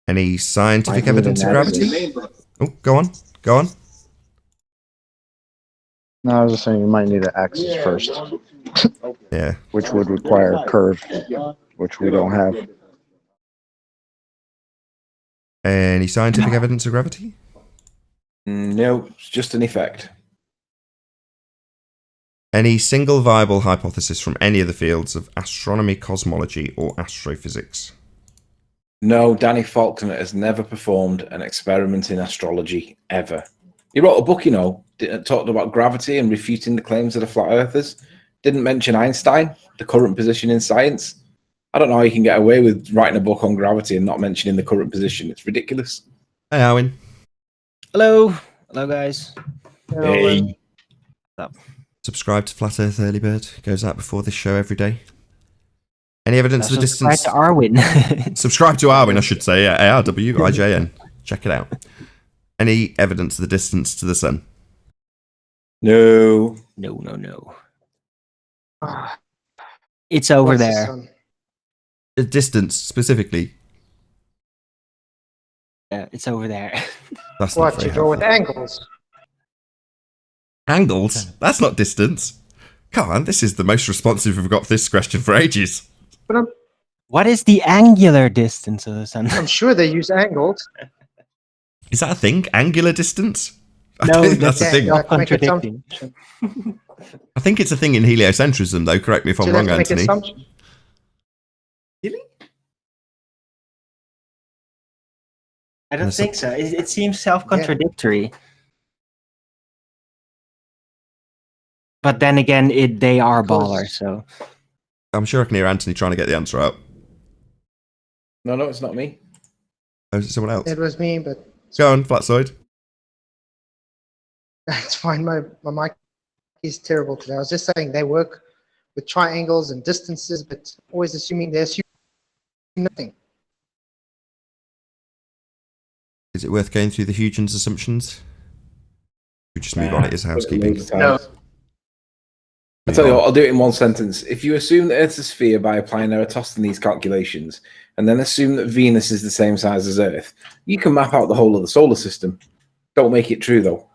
Any scientific Might need evidence of an gravity? Oh, go on. Go on. No, I was just saying you might need an axis first, Yeah. which would require a curve, which we don't have. Any scientific evidence of gravity? No, it's just an effect. Any single viable hypothesis from any of the fields of astronomy, cosmology, or astrophysics? No, Danny Faulkner has never performed an experiment in astrology, ever. He wrote a book, you know, talked about gravity and refuting the claims of the flat earthers. Didn't mention Einstein, the current position in science. I don't know how you can get away with writing a book on gravity and not mentioning the current position. It's ridiculous. Hey, Owen. Hello. Hello, guys. Hey. What's up? Subscribe to Flat Earth Early Bird. Goes out before this show every day. Any evidence of the Subscribe distance? to Arwin. Subscribe to Arwin, I should say. Yeah, ARWIJN. Check it out. Any evidence of the distance to the sun? No. No. It's over What's the there. sun? The distance, specifically. Yeah, it's over there. That's not What, very you draw with helpful. angles? Angles? That's not distance. Come on, this is the most responsive we've got for this question for ages. But What is the angular distance of the sun? I'm sure they use angles. Is that a thing? Angular distance? I No, don't think that's a Yeah, thing. you have to make Contradicting. assumptions. I think it's a thing in heliocentrism, though. Correct me if I'm So you have wrong, to make Anthony. assumptions. I don't Yes, think so. It seems self-contradictory. But then again, they are ballers, so. I'm sure I can hear Anthony trying to get the answer out. No, it's not me. Oh, is it someone else? It was me, but Go on, Flatzoid. it's fine. My mic is terrible today. I was just saying they work with triangles and distances, but always assuming they assume nothing. Is it worth going through the Huygens assumptions? We just move on. It is housekeeping. No. I tell you what, I'll do it in one sentence. If you assume that Earth's a sphere by applying Eratosthenes calculations, and then assume that Venus is the same size as Earth, you can map out the whole of the solar system. Don't make it true, though.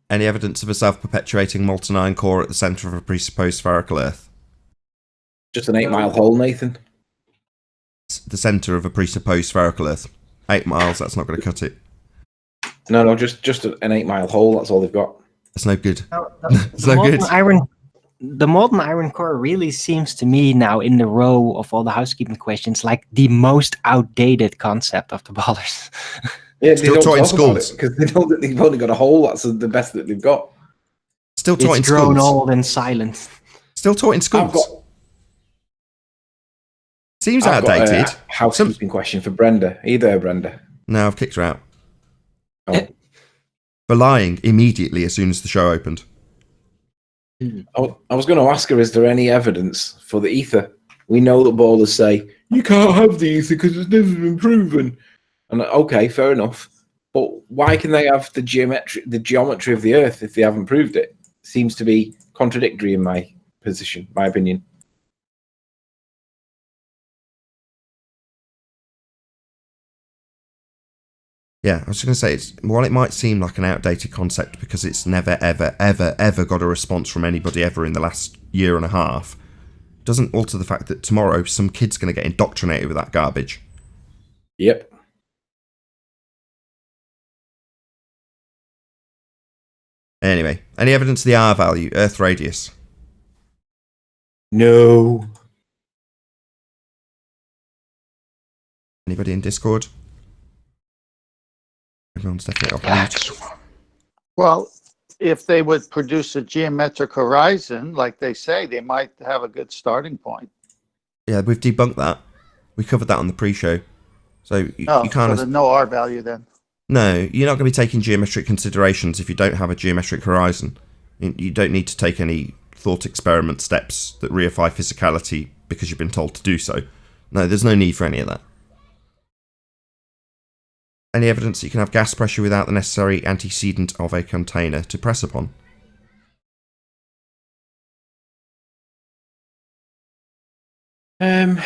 Any evidence of a self-perpetuating molten iron core at the centre of a presupposed spherical Earth? Just an 8-mile hole, Nathan. The centre of a presupposed spherical Earth. 8 miles, that's not going to cut it. No, just an 8-mile hole, that's all they've got. That's no good. It's no good. The molten iron core really seems to me now in the row of all the housekeeping questions like the most outdated concept of the ballers. Yeah, still taught in schools because they know that they've only got a hole. That's the best that they've got. Still taught in schools. It's grown old and silent. Still taught in schools. Seems outdated. Got a housekeeping question for Brenda. Are you there, Brenda? No, I've kicked her out. Oh. For lying immediately as soon as the show opened. I was going to ask her, is there any evidence for the ether? We know that ballers say, you can't have the ether because it's never been proven. And okay, fair enough. But why can they have the geometry of the Earth if they haven't proved it? Seems to be contradictory in my position, my opinion. Yeah, I was just going to say, while it might seem like an outdated concept because it's never, ever, ever, ever got a response from anybody ever in the last year and a half, it doesn't alter the fact that tomorrow some kid's going to get indoctrinated with that garbage. Yep. Anyway, any evidence of the R value, Earth radius? No. Anybody in Discord? Everyone's definitely off mute. Well, if they would produce a geometric horizon, like they say, they might have a good starting point. Yeah, we've debunked that. We covered that on the pre-show. So you can't... So there's no R value then? No, you're not going to be taking geometric considerations if you don't have a geometric horizon. You don't need to take any thought experiment steps that reify physicality because you've been told to do so. No, there's no need for any of that. Any evidence that you can have gas pressure without the necessary antecedent of a container to press upon? What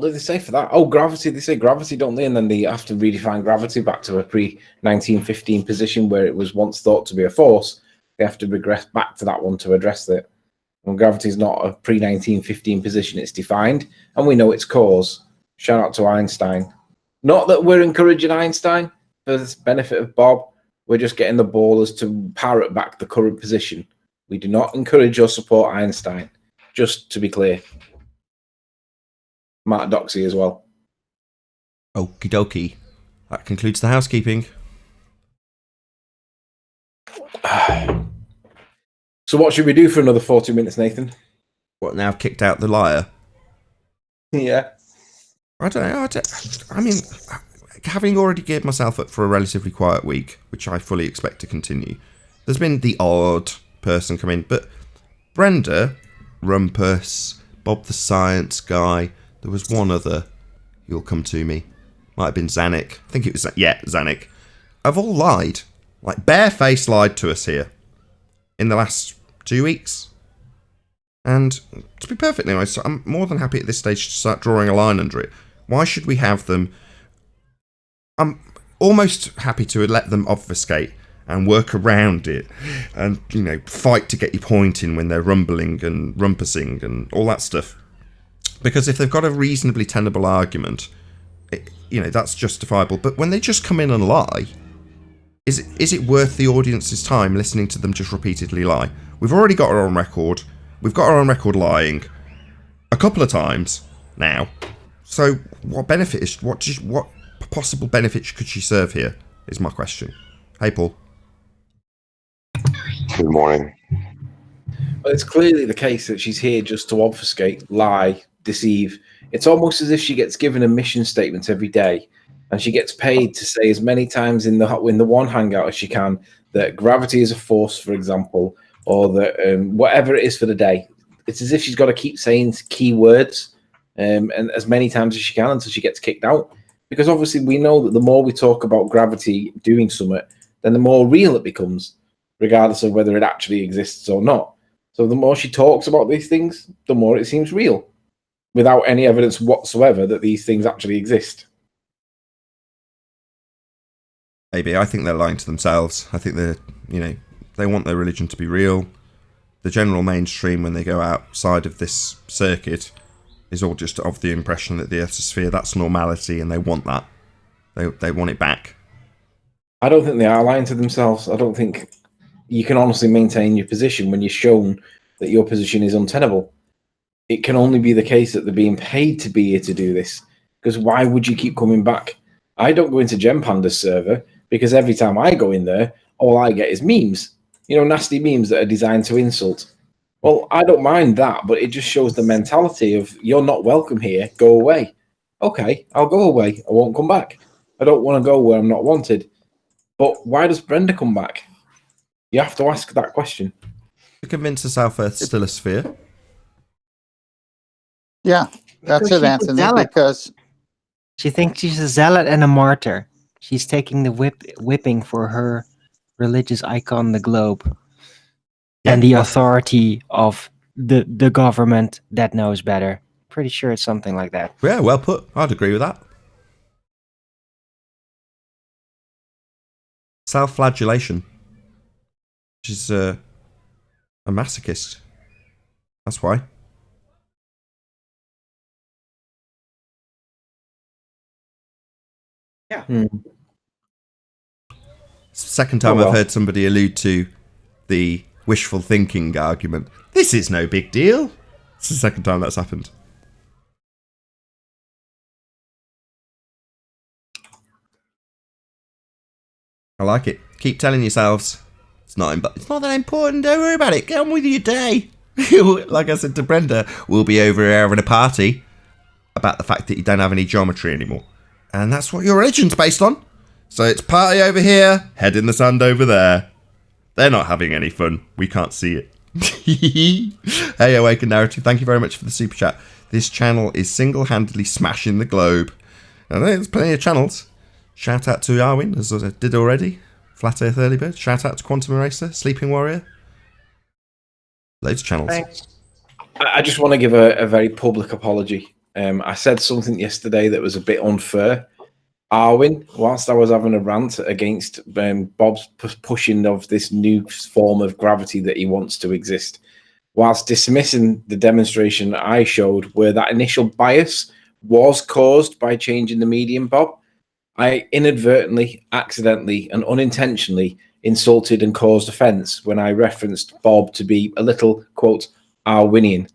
do they say for that? Oh, gravity. They say gravity, don't they? And then they have to redefine gravity back to a pre-1915 position where it was once thought to be a force. They have to regress back to that one to address that. When gravity is not a pre-1915 position, it's defined, and we know its cause. Shout out to Einstein. Not that we're encouraging Einstein for the benefit of Bob. We're just getting the ballers to parrot back the current position. We do not encourage or support Einstein, just to be clear. Matt Doxey as well. Okie dokie. That concludes the housekeeping. So what should we do for another 40 minutes, Nathan? What, now I've kicked out the liar? Yeah. I don't know. I mean, having already geared myself up for a relatively quiet week, which I fully expect to continue, there's been the odd person come in, but Brenda, Rumpus, Bob the Science Guy, there was one other who'll come to me. Might have been Zanuck. I think it was, Zanuck. Have all lied. Like, barefaced lied to us here in the last 2 weeks. And to be perfectly honest, I'm more than happy at this stage to start drawing a line under it. Why should we have them? I'm almost happy to let them obfuscate and work around it and, fight to get your point in when they're rumbling and rumpusing and all that stuff. Because if they've got a reasonably tenable argument, that's justifiable. But when they just come in and lie, is it worth the audience's time listening to them just repeatedly lie? We've already got her on record. We've got her on record lying a couple of times now. So what possible benefit could she serve here, is my question. Hey, Paul. Good morning. Well, it's clearly the case that she's here just to obfuscate, lie, deceive. It's almost as if she gets given a mission statement every day, and she gets paid to say as many times in the one hangout as she can that gravity is a force, for example, or that whatever it is for the day. It's as if she's got to keep saying key words and as many times as she can until she gets kicked out. Because obviously we know that the more we talk about gravity doing something, then the more real it becomes, regardless of whether it actually exists or not. So the more she talks about these things, the more it seems real, without any evidence whatsoever that these things actually exist. Maybe. I think they're lying to themselves. I think they want their religion to be real. The general mainstream, when they go outside of this circuit, is all just of the impression that the Earth's a sphere, that's normality, and they want that. They want it back. I don't think they are lying to themselves. I don't think you can honestly maintain your position when you're shown that your position is untenable. It can only be the case that they're being paid to be here to do this. Because why would you keep coming back? I don't go into GemPanda's server because every time I go in there, all I get is memes. Nasty memes that are designed to insult. Well, I don't mind that, but it just shows the mentality of, you're not welcome here, go away. Okay, I'll go away, I won't come back. I don't want to go where I'm not wanted. But why does Brenda come back? You have to ask that question. To convince us South Earth's still a sphere. Yeah, that's it, Anthony, because she thinks she's a zealot and a martyr. She's taking the whipping for her religious icon, the globe, and the authority of the government that knows better. Pretty sure it's something like that. Yeah, well put. I'd agree with that. Self-flagellation. She's a masochist. That's why. Yeah. It's the second time I've heard somebody allude to the wishful thinking argument. This is no big deal. It's the second time that's happened. I like it. Keep telling yourselves it's not that important. Don't worry about it. Get on with your day. Like I said to Brenda, we'll be over here having a party about the fact that you don't have any geometry anymore, and that's what your religion's based on. So it's party over here, head in the sand over there. They're not having any fun. We can't see it. Hey, Awakened Narrative, thank you very much for the super chat. This channel is single-handedly smashing the globe. And there's plenty of channels. Shout out to Arwin, as I did already. Flat Earth Early Bird. Shout out to Quantum Eraser, Sleeping Warrior. Loads of channels. Thanks. I just want to give a very public apology. I said something yesterday that was a bit unfair. Arwin, whilst I was having a rant against Bob's pushing of this new form of gravity that he wants to exist, whilst dismissing the demonstration I showed where that initial bias was caused by changing the medium, Bob, I inadvertently, accidentally, and unintentionally insulted and caused offence when I referenced Bob to be a little, quote, Arwinian.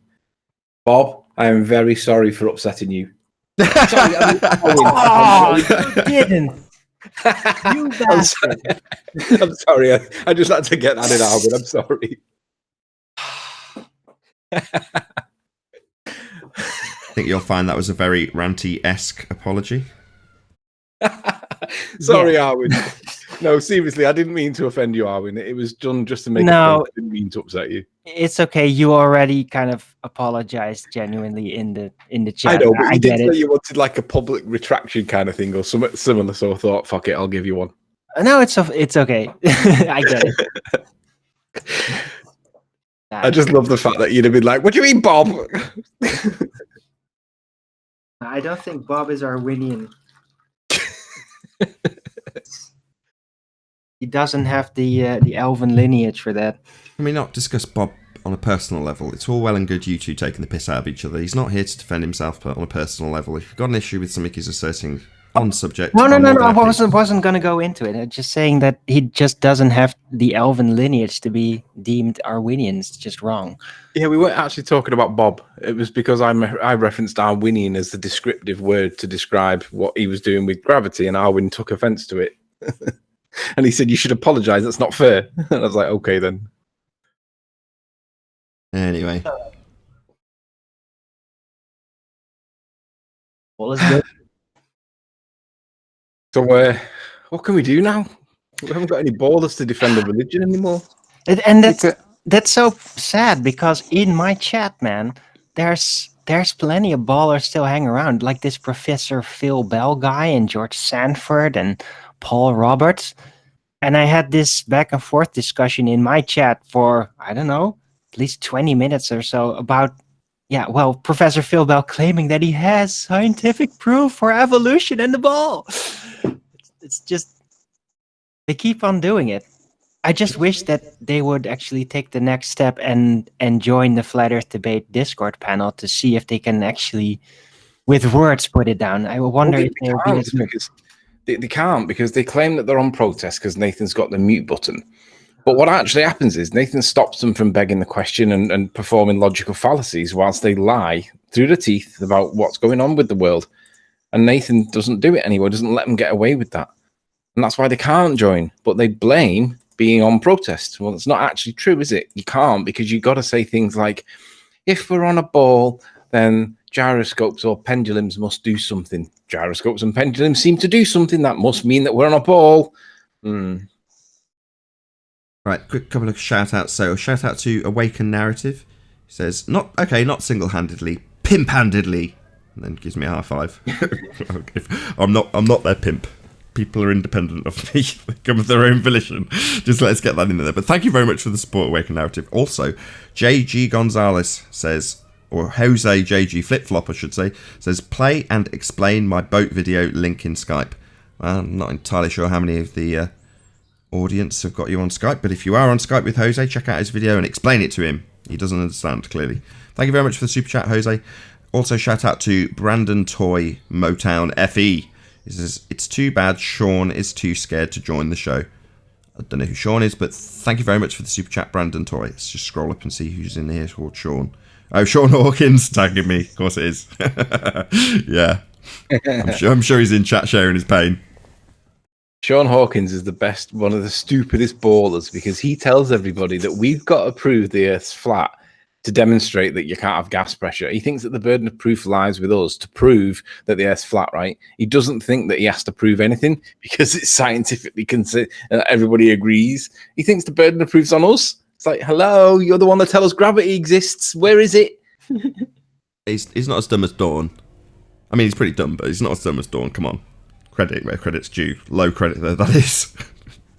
Bob, I am very sorry for upsetting you. Sorry, you didn't. You bastard. I'm sorry. I just had to get that in, Albert. I'm sorry. I think you'll find that was a very ranty-esque apology. Sorry, Arwin. No, seriously, I didn't mean to offend you, Arwin. It was done just to make no, I didn't mean to upset you. It's okay. You already kind of apologized genuinely in the chat. I know, but you did say you wanted like a public retraction kind of thing or something similar, so I thought, fuck it, I'll give you one. No, it's okay. I get it. I just love the fact that you'd have been like, what do you mean, Bob? I don't think Bob is Arwinian. He doesn't have the elven lineage for that. Can we not discuss Bob on a personal level? It's all well and good you two taking the piss out of each other. He's not here to defend himself, but on a personal level, if you've got an issue with something he's asserting on subject... No, I wasn't going to go into it. I'm just saying that he just doesn't have the elven lineage to be deemed Arwinian. It's just wrong. Yeah, we weren't actually talking about Bob. It was because I referenced Arwinian as the descriptive word to describe what he was doing with gravity, and Arwin took offence to it. And he said, you should apologise, that's not fair. And I was like, okay then. Anyway. Well, let's go. So, what can we do now? We haven't got any ballers to defend the religion anymore. And that's so sad because in my chat, man, there's there's plenty of ballers still hanging around, like this Professor Phil Bell guy and George Sanford and Paul Roberts. And I had this back and forth discussion in my chat for, I don't know, at least 20 minutes or so about, Professor Phil Bell claiming that he has scientific proof for evolution in the ball. It's just, they keep on doing it. I just wish that they would actually take the next step and join the Flat Earth Debate Discord panel to see if they can actually, with words, put it down. I wonder if they can't, because they can't, because they claim that they're on protest because Nathan's got the mute button. But what actually happens is Nathan stops them from begging the question and performing logical fallacies whilst they lie through the teeth about what's going on with the world. And Nathan doesn't do it anymore, doesn't let them get away with that. And that's why they can't join. But they blame being on protest. Well, it's not actually true, is it? You can't, because you've got to say things like, if we're on a ball, then gyroscopes or pendulums must do something. Gyroscopes and pendulums seem to do something. That must mean that we're on a ball. Right, quick couple of shout-outs. So a shout-out to Awaken Narrative. He says, not single-handedly, pimp-handedly. And then gives me a high five. I'm not their pimp. People are independent of me. They come with their own volition. Just let's get that in there. But thank you very much for the support, Awaken Narrative. Also, JG Gonzalez says, or Jose JG Flip-Flop, I should say, says, play and explain my boat video link in Skype. Well, I'm not entirely sure how many of the audience have got you on Skype, but if you are on Skype with Jose, check out his video and explain it to him. He doesn't understand, clearly. Thank you very much for the super chat, Jose. Also, shout out to Brandon Toy Motown FE. He says, it's too bad Sean is too scared to join the show. I don't know who Sean is, but thank you very much for the super chat, Brandon Toy. Let's just scroll up and see who's in here called Sean. Oh, Sean Hawkins tagging me. Of course it is. Yeah. I'm sure he's in chat sharing his pain. Sean Hawkins is the best, one of the stupidest ballers, because he tells everybody that we've got to prove the Earth's flat to demonstrate that you can't have gas pressure. He thinks that the burden of proof lies with us to prove that the Earth's flat, right? He doesn't think that he has to prove anything because it's scientifically everybody agrees. He thinks the burden of proof's on us. It's like, hello, you're the one that tells us gravity exists. Where is it? He's not as dumb as Dawn. I mean, he's pretty dumb, but he's not as dumb as Dawn. Come on. Credit where credit's due. Low credit, though, that is.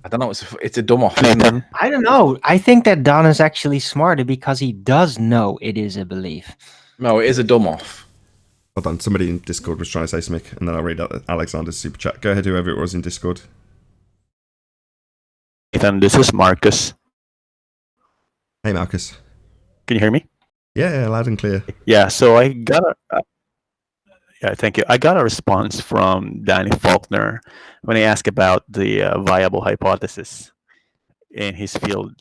I don't know. It's a dumb off. I don't know. I think that Don is actually smarter because he does know it is a belief. No, it is a dumb off. Hold on. Somebody in Discord was trying to say something, and then I'll read out Alexander's super chat. Go ahead, whoever it was in Discord. Nathan, this is Marcus. Hey, Marcus. Can you hear me? Yeah, loud and clear. Yeah, so I got thank you. I got a response from Danny Faulkner when he asked about the viable hypothesis in his field.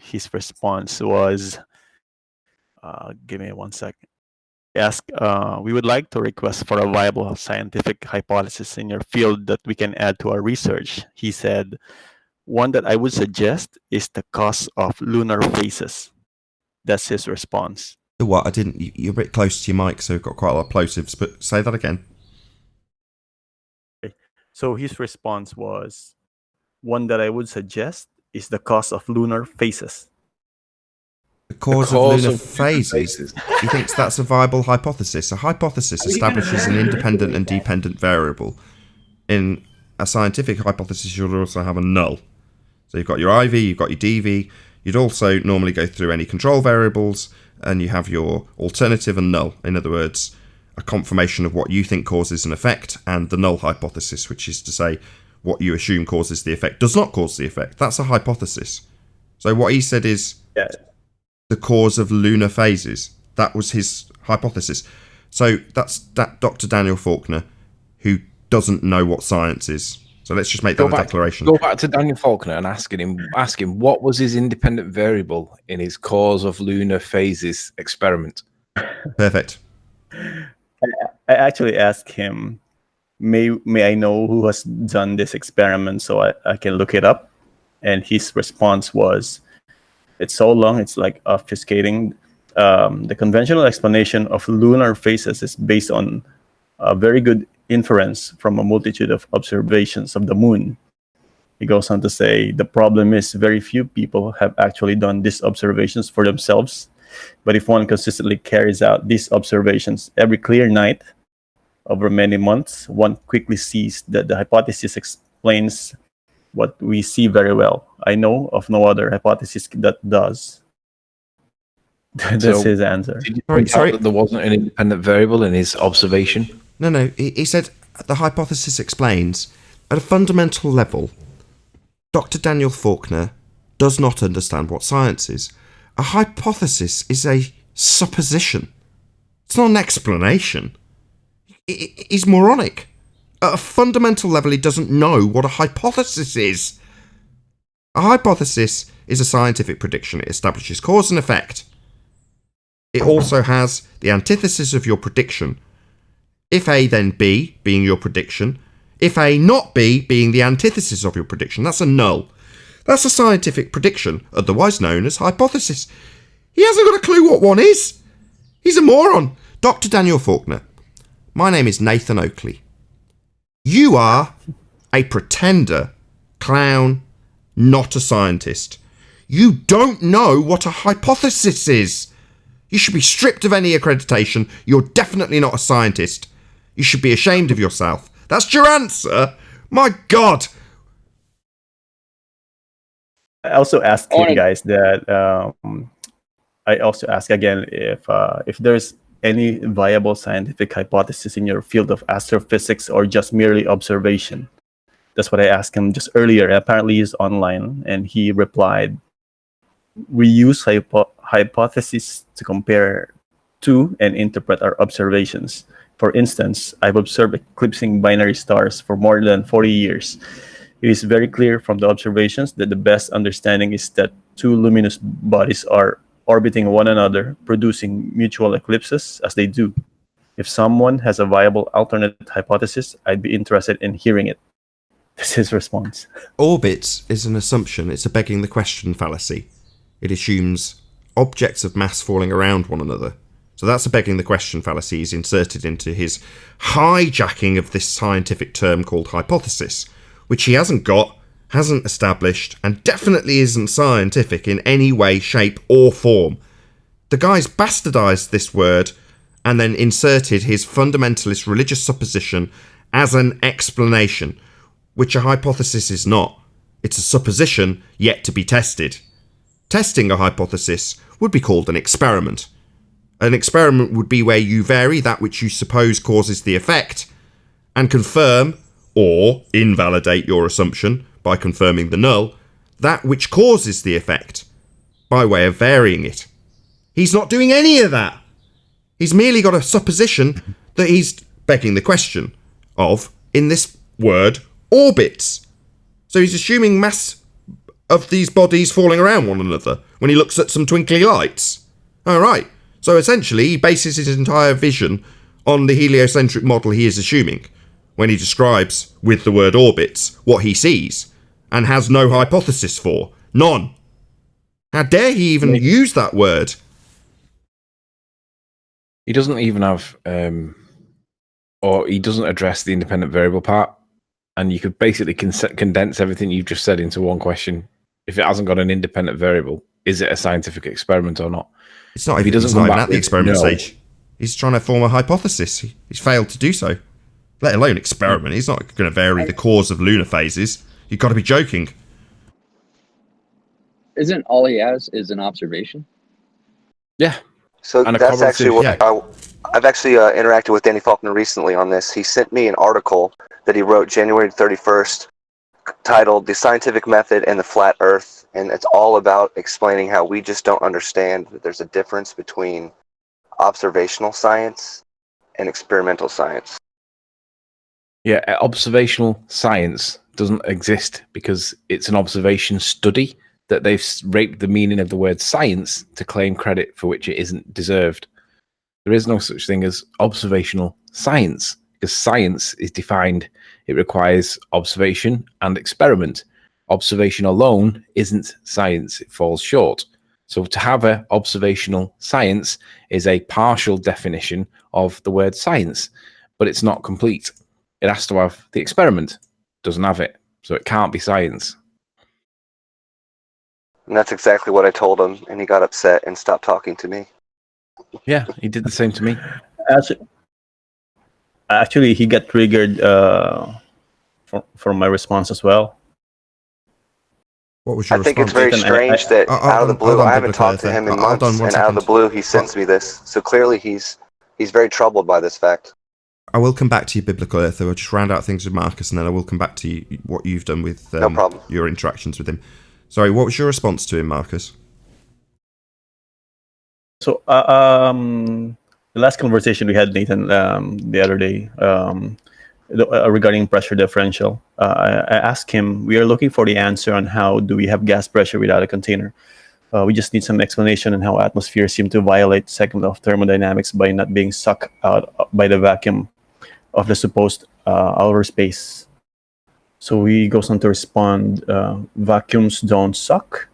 His response was, give me 1 second. We would like to request for a viable scientific hypothesis in your field that we can add to our research. He said, one that I would suggest is the cause of lunar phases. That's his response. What? I didn't. You're a bit close to your mic, so we've got quite a lot of plosives, but say that again. Okay. So his response was, one that I would suggest is the cause of lunar phases. The cause of lunar phases? He thinks that's a viable hypothesis. A hypothesis establishes an independent and dependent variable. In a scientific hypothesis, you'll also have a null. So you've got your IV, you've got your DV. You'd also normally go through any control variables, and you have your alternative and null. In other words, a confirmation of what you think causes an effect, and the null hypothesis, which is to say what you assume causes the effect does not cause the effect. That's a hypothesis. So what he said is the cause of lunar phases. That was his hypothesis. So that's Dr. Daniel Faulkner, who doesn't know what science is. So let's just make that a declaration. Go back to Daniel Faulkner and ask him what was his independent variable in his cause of lunar phases experiment. Perfect. I actually asked him, may I know who has done this experiment so I can look it up? And his response was, it's so long, it's like obfuscating. The conventional explanation of lunar phases is based on a very good inference from a multitude of observations of the moon. He goes on to say, the problem is very few people have actually done these observations for themselves, But if one consistently carries out these observations every clear night over many months, one quickly sees that the hypothesis explains what we see very well. I know of no other hypothesis that does. That's his answer. Did you point out that there wasn't an independent variable in his observation? No. He said the hypothesis explains, at a fundamental level, Dr. Daniel Faulkner does not understand what science is. A hypothesis is a supposition. It's not an explanation. He's moronic. At a fundamental level, he doesn't know what a hypothesis is. A hypothesis is a scientific prediction. It establishes cause and effect. It also has the antithesis of your prediction. If A, then B, being your prediction. If A, not B, being the antithesis of your prediction. That's a null. That's a scientific prediction, otherwise known as hypothesis. He hasn't got a clue what one is. He's a moron. Dr. Daniel Faulkner. My name is Nathan Oakley. You are a pretender, clown, not a scientist. You don't know what a hypothesis is. You should be stripped of any accreditation. You're definitely not a scientist. You should be ashamed of yourself. That's your answer? My God. I also asked you guys that. I also ask again if there's any viable scientific hypothesis in your field of astrophysics or just merely observation. That's what I asked him just earlier. Apparently, he's online, and he replied, "We use hypotheses to compare to and interpret our observations. For instance, I've observed eclipsing binary stars for more than 40 years. It is very clear from the observations that the best understanding is that two luminous bodies are orbiting one another, producing mutual eclipses as they do. If someone has a viable alternate hypothesis, I'd be interested in hearing it." That's his response. Orbits is an assumption. It's a begging the question fallacy. It assumes objects of mass falling around one another. So that's a begging the question fallacy he's inserted into his hijacking of this scientific term called hypothesis, which he hasn't got, hasn't established, and definitely isn't scientific in any way, shape, or form. The guy's bastardized this word and then inserted his fundamentalist religious supposition as an explanation, which a hypothesis is not. It's a supposition yet to be tested. Testing a hypothesis would be called an experiment. An experiment would be where you vary that which you suppose causes the effect and confirm or invalidate your assumption by confirming the null, that which causes the effect by way of varying it. He's not doing any of that. He's merely got a supposition that he's begging the question of in this word orbits. So he's assuming mass of these bodies falling around one another when he looks at some twinkly lights. All right. So essentially, he bases his entire vision on the heliocentric model he is assuming when he describes, with the word orbits, what he sees, and has no hypothesis for. None. How dare he even use that word? He doesn't even have, or he doesn't address the independent variable part, and you could basically condense everything you've just said into one question. If it hasn't got an independent variable, is it a scientific experiment or not? It's not. If he doesn't come back at the experiment stage. He's trying to form a hypothesis. He's failed to do so. Let alone experiment. He's not going to vary the cause of lunar phases. You've got to be joking. Isn't all he has is an observation? Yeah. So that's actually what I've actually interacted with Danny Faulkner recently on this. He sent me an article that he wrote January 31st titled "The Scientific Method and the Flat Earth," and it's all about explaining how we just don't understand that there's a difference between observational science and experimental science. Yeah, observational science doesn't exist because it's an observation study that they've raped the meaning of the word science to claim credit for which it isn't deserved. There is no such thing as observational science because science is defined. It requires observation and experiment. Observation alone isn't science. It falls short. So to have an observational science is a partial definition of the word science, but it's not complete. It has to have the experiment. Doesn't have it. So it can't be science. And that's exactly what I told him, and he got upset and stopped talking to me. Yeah, he did the same to me. Actually, he got triggered from my response as well. What was your I think response? it's very strange that out of the blue, I haven't talked to him in months, and out of the blue, he sends me this. So clearly, he's very troubled by this fact. I will come back to you, Biblical Earth. I'll just round out things with Marcus, and then I will come back to you, what you've done with No problem. your interactions with him. Sorry, what was your response to him, Marcus? So, the last conversation we had, Nathan, the other day, regarding pressure differential, I asked him, we are looking for the answer on how do we have gas pressure without a container. We just need some explanation on how atmospheres seem to violate the second law of thermodynamics by not being sucked out by the vacuum of the supposed outer space. So he goes on to respond, vacuums don't suck.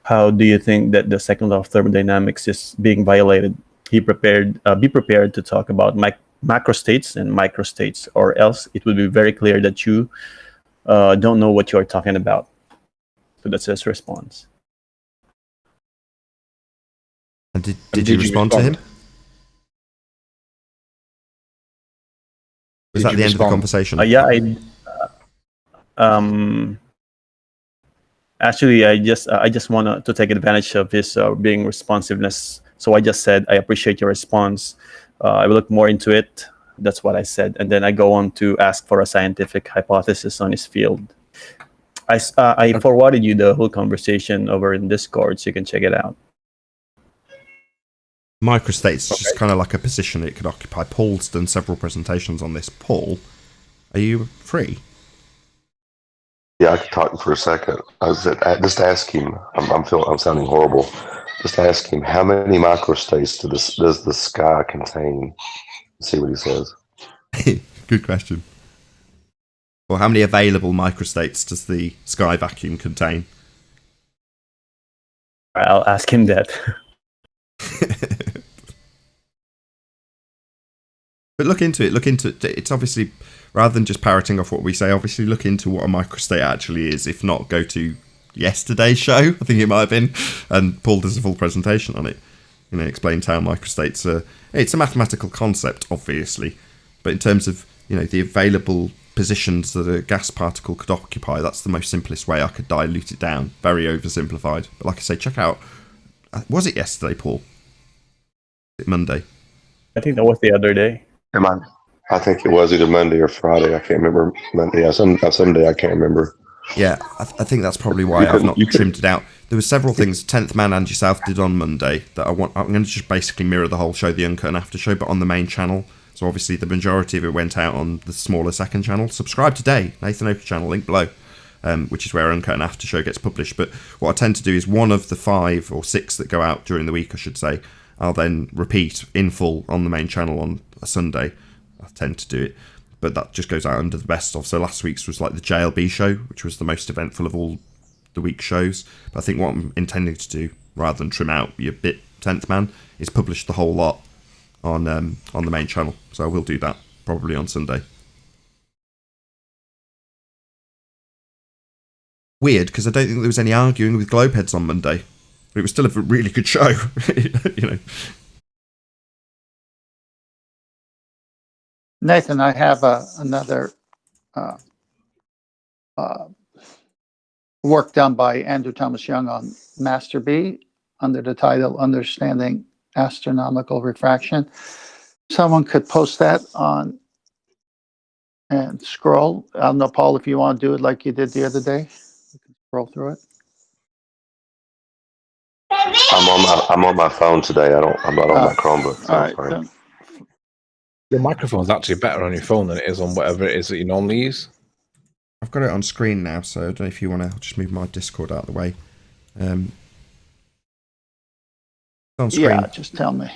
How do you think that the second law of thermodynamics is being violated? Be prepared to talk about macro states and micro states, or else it will be very clear that you don't know what you are talking about. So that's his response. And did you respond to him? Was that the end of the conversation? Yeah, actually, I just want to take advantage of his being responsiveness. So I just said, I appreciate your response. I will look more into it. That's what I said. And then I go on to ask for a scientific hypothesis on his field. I forwarded you the whole conversation over in Discord, so you can check it out. Microstates is just kind of like a position it could occupy. Paul's done several presentations on this. Paul, are you free? Yeah, I could talk for a second. Just ask him. I'm sounding horrible. Just ask him, how many microstates does the sky contain? See what he says. Good question. Or how many available microstates does the sky vacuum contain? I'll ask him that. But look into it. It's obviously, rather than just parroting off what we say, obviously look into what a microstate actually is. If not, go to yesterday's show, I think it might have been, and Paul does a full presentation on it. You know, explains how microstates are. It's a mathematical concept, obviously, but in terms of, you know, the available positions that a gas particle could occupy, that's the most simplest way I could dilute it down. Very oversimplified. But like I say, check out. Was it yesterday, Paul? Was it Monday? I think that was the other day. I think it was either Monday or Friday. I can't remember. Monday, yeah, someday I can't remember. Yeah, I think that's probably why I've not trimmed it out. There were several things 10th Man and yourself did on Monday that I'm going to just basically mirror the whole show, the Uncut and After show, but on the main channel. So obviously the majority of it went out on the smaller second channel. Subscribe today, Nathan Oakley channel, link below, which is where Uncut and After show gets published. But what I tend to do is one of the 5 or 6 that go out during the week, I should say, I'll then repeat in full on the main channel on a Sunday. I tend to do it, but that just goes out under the best of. So last week's was like the JLB show, which was the most eventful of all the week shows. But I think what I'm intending to do, rather than trim out your bit 10th Man, is publish the whole lot on the main channel. So I will do that probably on Sunday. Weird, because I don't think there was any arguing with Globeheads on Monday. It was still a really good show, you know. Nathan, I have another work done by Andrew Thomas Young on Master B under the title Understanding Astronomical Refraction. Someone could post that on and scroll. I don't know, Paul, if you want to do it like you did the other day. You can scroll through it. I'm on my phone today. I'm not on my Chromebook. So all right. Your microphone's actually better on your phone than it is on whatever it is that you normally use. I've got it on screen now, so I don't know if you want to just move my Discord out of the way. It's on screen. Yeah, just tell me.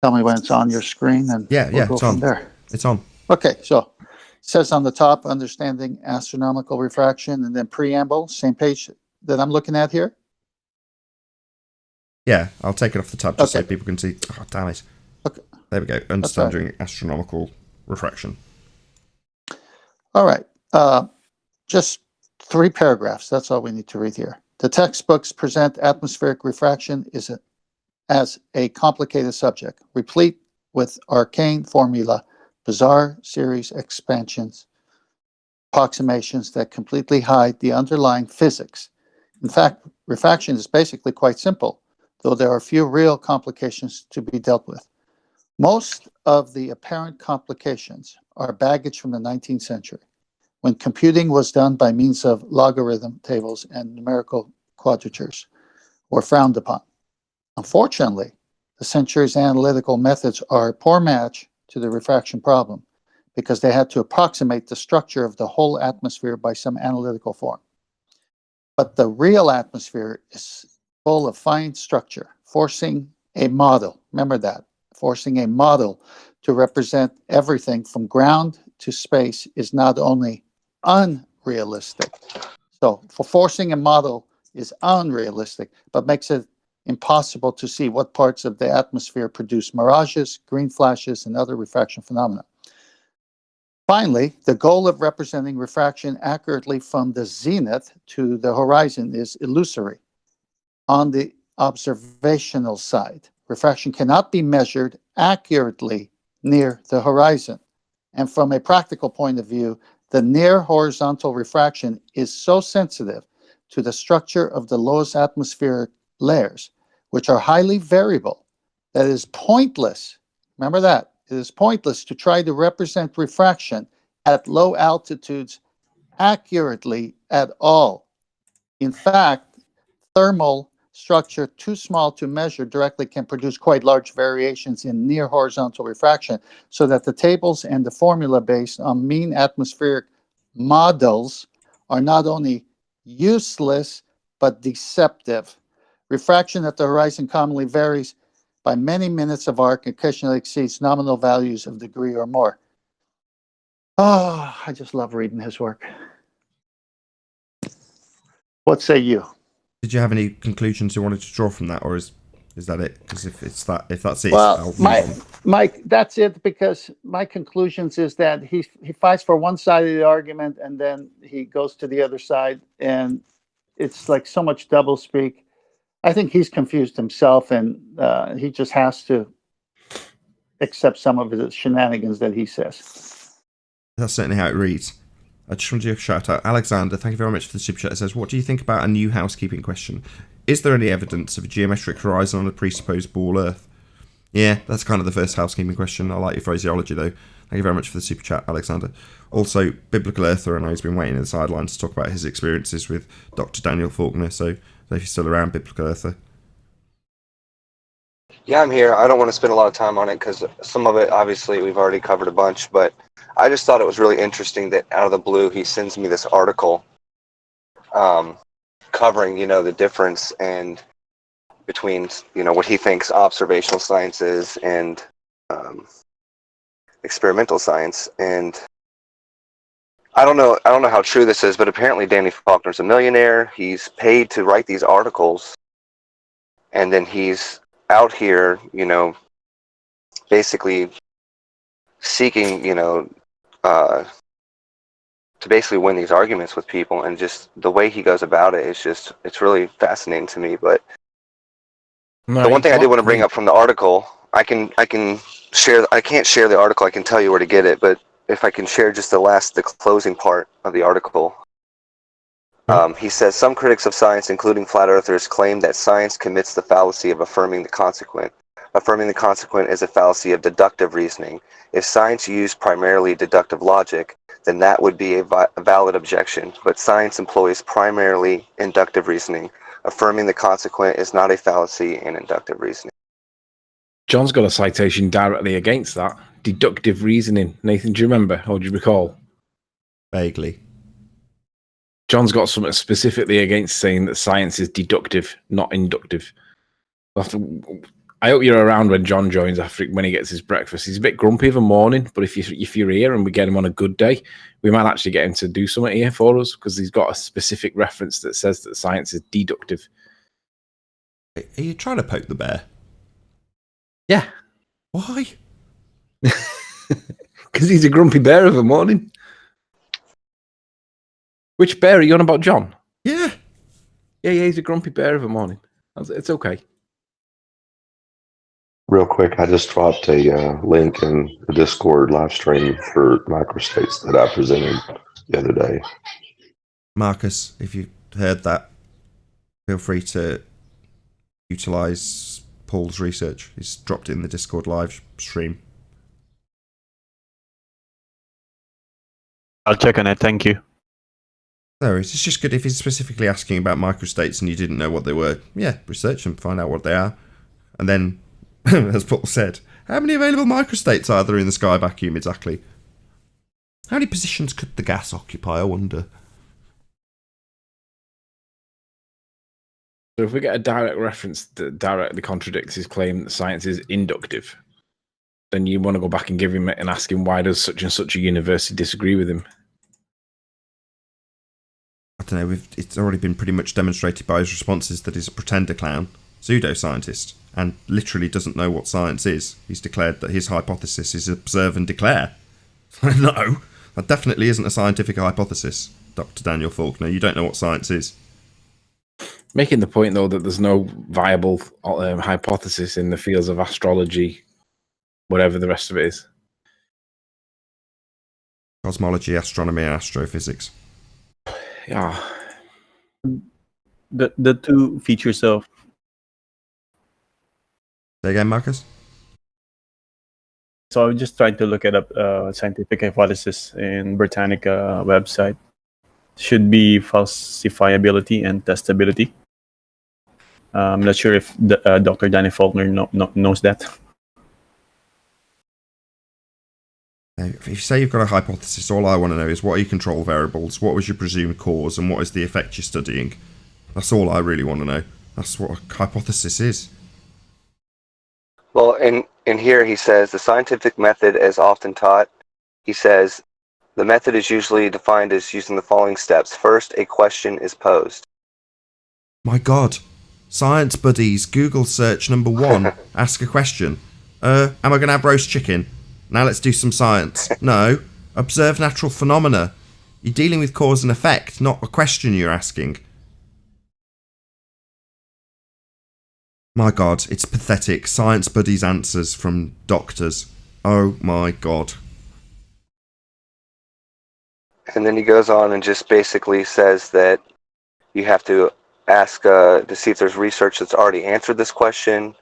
Tell me when it's on your screen, and we'll go it's on there. It's on. Okay, so it says on the top, Understanding Astronomical Refraction, and then Preamble, same page that I'm looking at here. Yeah, I'll take it off the top just so people can see. Oh, damn it. Okay. There we go. Understanding Astronomical Refraction. All right. Just 3 paragraphs. That's all we need to read here. The textbooks present atmospheric refraction as a complicated subject, replete with arcane formula, bizarre series expansions, approximations that completely hide the underlying physics. In fact, refraction is basically quite simple, though there are few real complications to be dealt with. Most of the apparent complications are baggage from the 19th century, when computing was done by means of logarithm tables and numerical quadratures, were frowned upon. Unfortunately, the century's analytical methods are a poor match to the refraction problem because they had to approximate the structure of the whole atmosphere by some analytical form. But the real atmosphere is full of fine structure, forcing a model, remember that, forcing a model to represent everything from ground to space is not only unrealistic. So for forcing a model is unrealistic, but makes it impossible to see what parts of the atmosphere produce mirages, green flashes, and other refraction phenomena. Finally, the goal of representing refraction accurately from the zenith to the horizon is illusory. On the observational side, refraction cannot be measured accurately near the horizon. And from a practical point of view, the near horizontal refraction is so sensitive to the structure of the lowest atmospheric layers, which are highly variable, that it is pointless. Remember that. It is pointless to try to represent refraction at low altitudes accurately at all. In fact, thermal structure too small to measure directly can produce quite large variations in near horizontal refraction, so that the tables and the formula based on mean atmospheric models are not only useless but deceptive. Refraction at the horizon commonly varies by many minutes of arc, occasionally exceeds nominal values of degree or more. Oh, I just love reading his work. What say you? Did you have any conclusions you wanted to draw from that, or is that it? Because if that's it, well, I'll move on. Mike, that's it. Because my conclusions is that he fights for one side of the argument and then he goes to the other side, and it's like so much doublespeak. I think he's confused himself, and he just has to accept some of the shenanigans that he says. That's certainly how it reads. I just want to do a shout out. Alexander, thank you very much for the super chat. It says, what do you think about a new housekeeping question? Is there any evidence of a geometric horizon on a presupposed ball Earth? Yeah, that's kind of the first housekeeping question. I like your phraseology, though. Thank you very much for the super chat, Alexander. Also, Biblical Earther, I know he's been waiting in the sidelines to talk about his experiences with Dr. Daniel Faulkner, so if you're still around, Biblical Earther. Yeah, I'm here. I don't want to spend a lot of time on it because some of it, obviously, we've already covered a bunch, but I just thought it was really interesting that out of the blue, he sends me this article covering, the difference and between, what he thinks observational science is and experimental science. And I don't know how true this is, but apparently Danny Faulkner's a millionaire. He's paid to write these articles, and then he's out here, basically seeking, to basically win these arguments with people, and just the way he goes about it is it's really fascinating to me. But the one thing I did want to bring up from the article, I can't share the article. I can tell you where to get it, but if I can share just the closing part of the article. He says, some critics of science, including flat earthers, claim that science commits the fallacy of affirming the consequent. Affirming the consequent is a fallacy of deductive reasoning. If science used primarily deductive logic, then that would be a valid objection. But science employs primarily inductive reasoning. Affirming the consequent is not a fallacy in inductive reasoning. John's got a citation directly against that. Deductive reasoning. Nathan, do you remember, or do you recall? Vaguely. John's got something specifically against saying that science is deductive, not inductive. I hope you're around when John joins when he gets his breakfast. He's a bit grumpy of a morning, but if you're here and we get him on a good day, we might actually get him to do something here for us, because he's got a specific reference that says that science is deductive. Are you trying to poke the bear? Yeah. Why? Because he's a grumpy bear of a morning. Which bear are you on about, John? Yeah. Yeah, he's a grumpy bear of a morning. It's okay. Real quick, I just dropped a link in the Discord live stream for microstates that I presented the other day. Marcus, if you heard that, feel free to utilize Paul's research. He's dropped it in the Discord live stream. I'll check on it. Thank you. No, it's just good if he's specifically asking about microstates and you didn't know what they were. Yeah, research them, find out what they are. And then, as Paul said, how many available microstates are there in the sky vacuum exactly? How many positions could the gas occupy, I wonder? So if we get a direct reference that directly contradicts his claim that science is inductive, then you want to go back and give him and ask him why does such and such a university disagree with him? I don't know, it's already been pretty much demonstrated by his responses that he's a pretender clown, pseudoscientist, and literally doesn't know what science is. He's declared that his hypothesis is observe and declare. No, that definitely isn't a scientific hypothesis, Dr. Daniel Faulkner. You don't know what science is. Making the point, though, that there's no viable hypothesis in the fields of astrology, whatever the rest of it is. Cosmology, astronomy, and astrophysics. Yeah. The two features of... Say again, Marcus? So I was just trying to look at a scientific hypothesis in Britannica website. Should be falsifiability and testability. I'm not sure if Dr. Danny Faulkner knows that. If you say you've got a hypothesis, all I want to know is what are your control variables, what was your presumed cause, and what is the effect you're studying. That's all I really want to know. That's what a hypothesis is. Well, in here he says the scientific method as often taught, he says the method is usually defined as using the following steps. First, a question is posed. My God. Science buddies, Google search number 1, ask a question. Am I going to have roast chicken? Now let's do some science. No. Observe natural phenomena. You're dealing with cause and effect, not a question you're asking. My God, it's pathetic. Science buddies' answers from doctors. Oh my God. And then he goes on and just basically says that you have to ask to see if there's research that's already answered this question,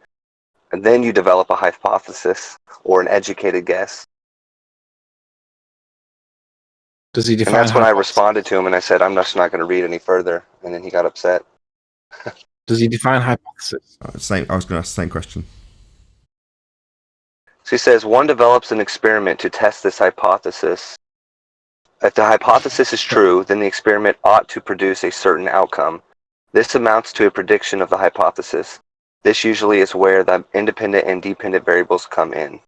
and then you develop a hypothesis or an educated guess. Does he define? And that's when I responded to him and I said, I'm just not going to read any further. And then he got upset. Does he define hypothesis? I was going to ask the same question. So he says, one develops an experiment to test this hypothesis. If the hypothesis is true, then the experiment ought to produce a certain outcome. This amounts to a prediction of the hypothesis. This usually is where the independent and dependent variables come in.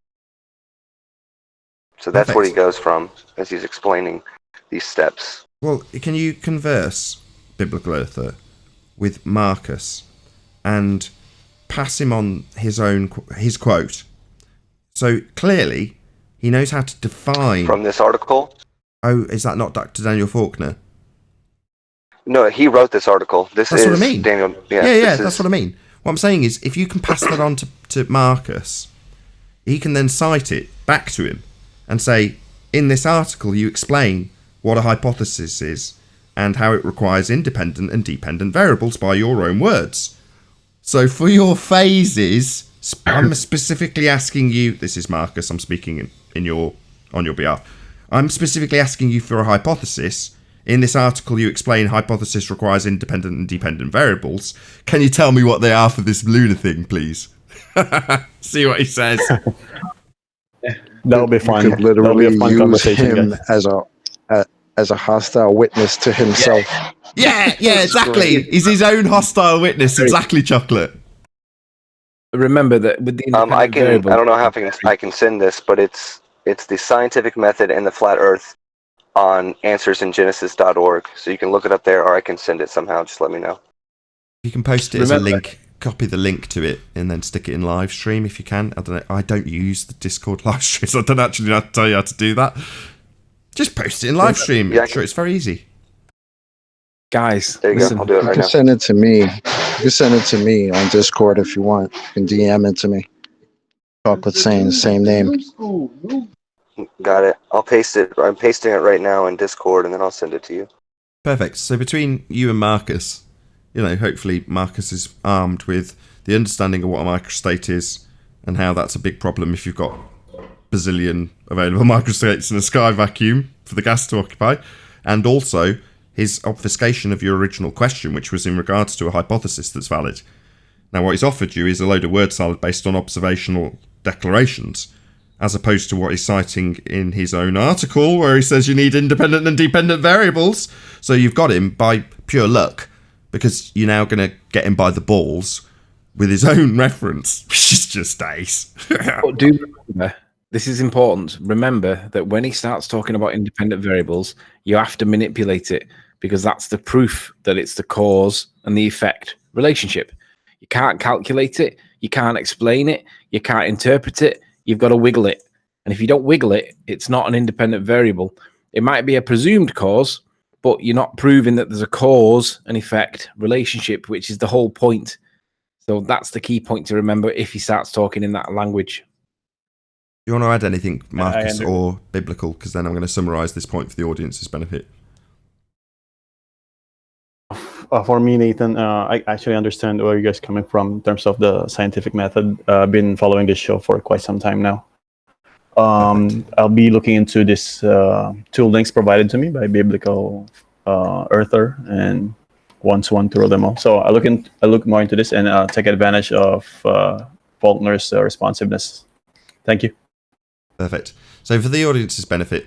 So that's Perfect. where he goes from as he's explaining these steps. Well, can you converse, Biblical Earther, with Marcus and pass him on his quote? So clearly, he knows how to define... From this article? Oh, is that not Dr. Daniel Faulkner? No, he wrote this article. That's what I mean. Daniel. Yeah, that's what I mean. What I'm saying is, if you can pass that on to Marcus, he can then cite it back to him and say, in this article, you explain what a hypothesis is and how it requires independent and dependent variables by your own words. So for your phases, I'm specifically asking you, this is Marcus, I'm speaking on your behalf. I'm specifically asking you for a hypothesis. In this article, you explain hypothesis requires independent and dependent variables. Can you tell me what they are for this lunar thing, please? See what he says. That'll be fun. You could literally That'll be a fun use conversation, him as a hostile witness to himself. Yeah, exactly. He's his own hostile witness. Exactly, Chocolate. Remember that with the I don't know how I can send this, but it's the scientific method and the flat Earth on answersingenesis.org. So you can look it up there, or I can send it somehow. Just let me know. You can post it as a link. Copy the link to it and then stick it in live stream if you can. I don't know. I don't use the Discord live stream, so I don't actually know how to tell you how to do that. Just post it in live stream. I'm sure it's very easy. Guys, there you listen. go. I'll do it You right can now. send it to me. You can send it to me on Discord if you want. You can DM it to me. Chocolate saying the same name. Got it. I'll paste it. I'm pasting it right now in Discord, and then I'll send it to you. Perfect. So between you and Marcus, hopefully Marcus is armed with the understanding of what a microstate is and how that's a big problem if you've got bazillion available microstates in a sky vacuum for the gas to occupy, and also his obfuscation of your original question, which was in regards to a hypothesis that's valid. Now, what he's offered you is a load of word salad based on observational declarations, as opposed to what he's citing in his own article, where he says you need independent and dependent variables. So you've got him by pure luck, because you're now going to get him by the balls with his own reference, which is just ace. But do remember, this is important. Remember that when he starts talking about independent variables, you have to manipulate it, because that's the proof that it's the cause and the effect relationship. You can't calculate it. You can't explain it. You can't interpret it. You've got to wiggle it. And if you don't wiggle it, it's not an independent variable. It might be a presumed cause, but you're not proving that there's a cause and effect relationship, which is the whole point. So that's the key point to remember if he starts talking in that language. You want to add anything, Marcus, or biblical? Because then I'm going to summarize this point for the audience's benefit. For me, Nathan, I actually understand where you guys are coming from in terms of the scientific method. I've been following this show for quite some time now. I'll be looking into this two links provided to me by Biblical Earther and one through them all. So I look more into this and take advantage of Faulkner's responsiveness. Thank you. Perfect. So for the audience's benefit,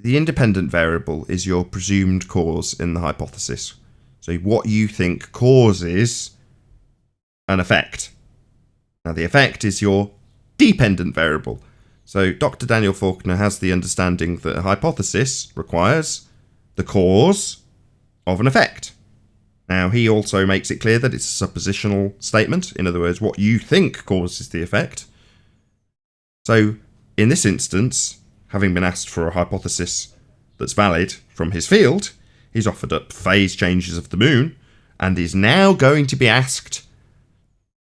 the independent variable is your presumed cause in the hypothesis. So what you think causes an effect. Now the effect is your dependent variable. So Dr. Daniel Faulkner has the understanding that a hypothesis requires the cause of an effect. Now he also makes it clear that it's a suppositional statement. In other words, what you think causes the effect. So in this instance, having been asked for a hypothesis that's valid from his field, he's offered up phase changes of the moon and is now going to be asked,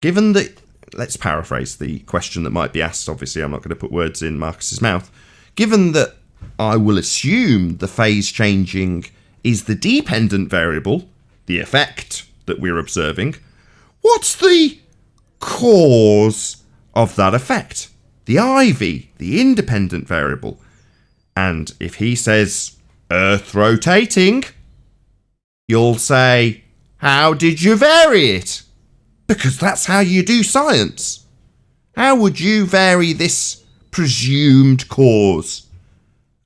given that, let's paraphrase the question that might be asked, obviously I'm not going to put words in Marcus's mouth, given that I will assume the phase changing is the dependent variable, the effect that we're observing, what's the cause of that effect? The IV, the independent variable. And if he says Earth rotating, you'll say, how did you vary it? Because that's how you do science. How would you vary this presumed cause?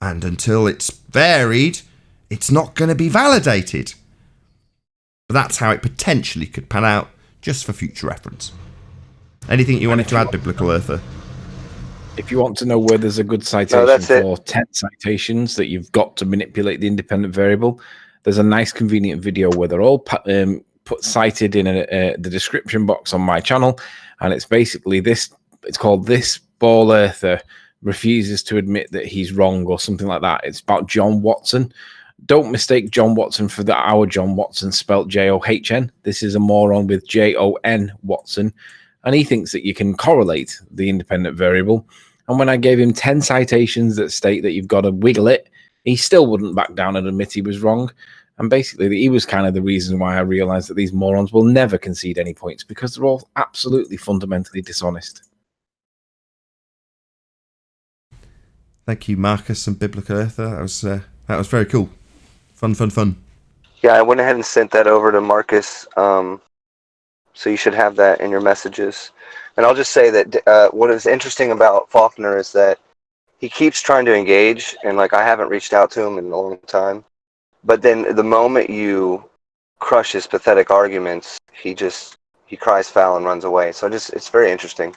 And until it's varied, it's not going to be validated. But that's how it potentially could pan out, just for future reference. Anything you wanted to add, Biblical Earther? If you want to know where there's a good citation for 10 citations that you've got to manipulate the independent variable, there's a nice convenient video where they're all cited in the description box on my channel, and it's basically this. It's called "This Ball Earther Refuses to Admit That He's Wrong" or something like that. It's about John Watson. Don't mistake John Watson for our John Watson, spelt John. This is a moron with Jon Watson, and he thinks that you can correlate the independent variable. And when I gave him 10 citations that state that you've got to wiggle it, he still wouldn't back down and admit he was wrong. And basically, he was kind of the reason why I realized that these morons will never concede any points, because they're all absolutely fundamentally dishonest. Thank you, Marcus and Biblical Earther. That was very cool. Fun. Yeah, I went ahead and sent that over to Marcus. So you should have that in your messages. And I'll just say that what is interesting about Faulkner is that he keeps trying to engage, and I haven't reached out to him in a long time. But then the moment you crush his pathetic arguments, he cries foul and runs away. So it's very interesting.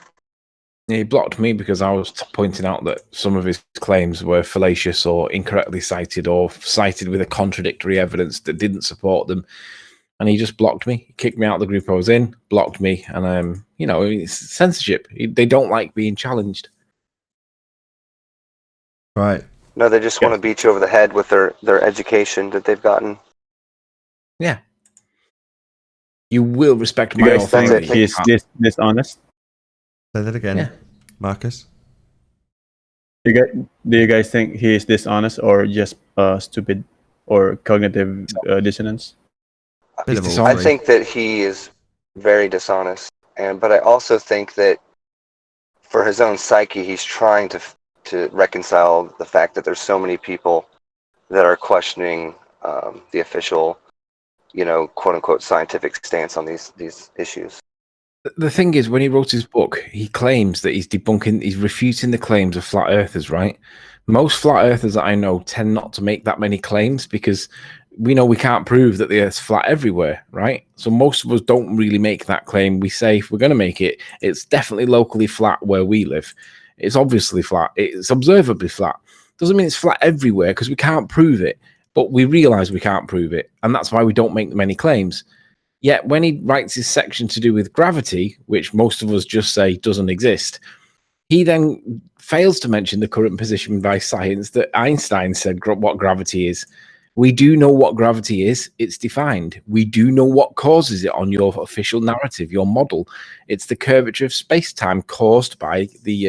He blocked me because I was pointing out that some of his claims were fallacious or incorrectly cited or cited with a contradictory evidence that didn't support them. And he just blocked me. He kicked me out of the group I was in, blocked me. And, it's censorship. They don't like being challenged. Right. No, they just want to beat you over the head with their education that they've gotten. Yeah. You will respect You my guys think authority. he's dishonest? Say that again, Yeah. Marcus. Do you guys think he is dishonest or just stupid or cognitive dissonance? I think that he is very dishonest, but I also think that for his own psyche, he's trying to reconcile the fact that there's so many people that are questioning the official, quote unquote, scientific stance on these issues. The thing is, when he wrote his book, he claims that he's refuting the claims of flat earthers, right? Most flat earthers that I know tend not to make that many claims because we know we can't prove that the earth's flat everywhere, right? So most of us don't really make that claim. We say if we're going to make it, it's definitely locally flat where we live. It's obviously flat. It's observably flat. Doesn't mean it's flat everywhere because we can't prove it, but we realize we can't prove it. And that's why we don't make many claims. Yet when he writes his section to do with gravity, which most of us just say doesn't exist, he then fails to mention the current position by science that Einstein said what gravity is. We do know what gravity is. It's defined. We do know what causes it on your official narrative, your model. It's the curvature of space-time caused by the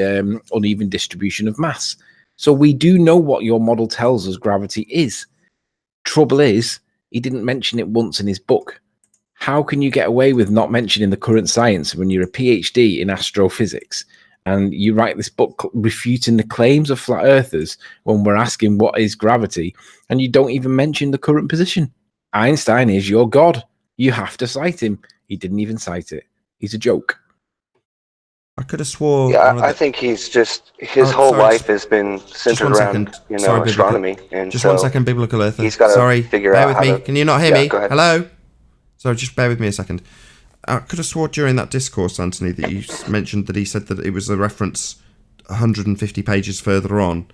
uneven distribution of mass. So we do know what your model tells us gravity is. Trouble is, he didn't mention it once in his book. How can you get away with not mentioning the current science when you're a PhD in astrophysics and you write this book refuting the claims of flat earthers when we're asking what is gravity and you don't even mention the current position? Einstein is your god. You have to cite him. He didn't even cite it. He's a joke. I could have swore. Yeah, I think he's just his whole life has been centered around astronomy, and just so 1 second, biblical Earther. he's got to Sorry, figure bear out with how me. to. Can you not hear me? Go ahead. Hello. Sorry, just bear with me a second. I could have sworn during that discourse, Anthony, that you mentioned that he said that it was a reference 150 pages further on,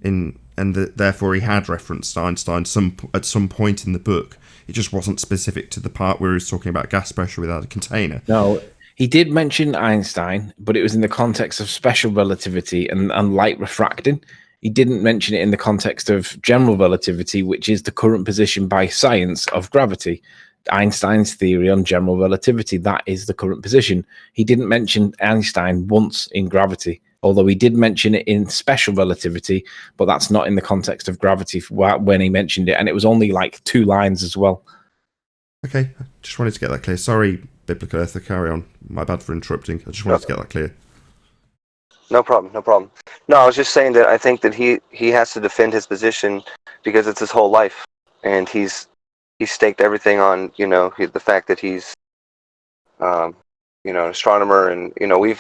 and that therefore he had referenced Einstein at some point in the book. It just wasn't specific to the part where he was talking about gas pressure without a container. No, he did mention Einstein, but it was in the context of special relativity and light refracting. He didn't mention it in the context of general relativity, which is the current position by science of gravity. Einstein's theory on general relativity, that is the current position. He didn't mention Einstein once in gravity, although he did mention it in special relativity, but that's not in the context of gravity when he mentioned it, and it was only like 2 lines as well. Okay, I just wanted to get that clear. Sorry, biblical Earther, carry on. My bad for interrupting. I just wanted to get that clear. No problem, no problem. No, I was just saying that I think that he has to defend his position because it's his whole life, and he's staked everything on the fact that he's an astronomer, and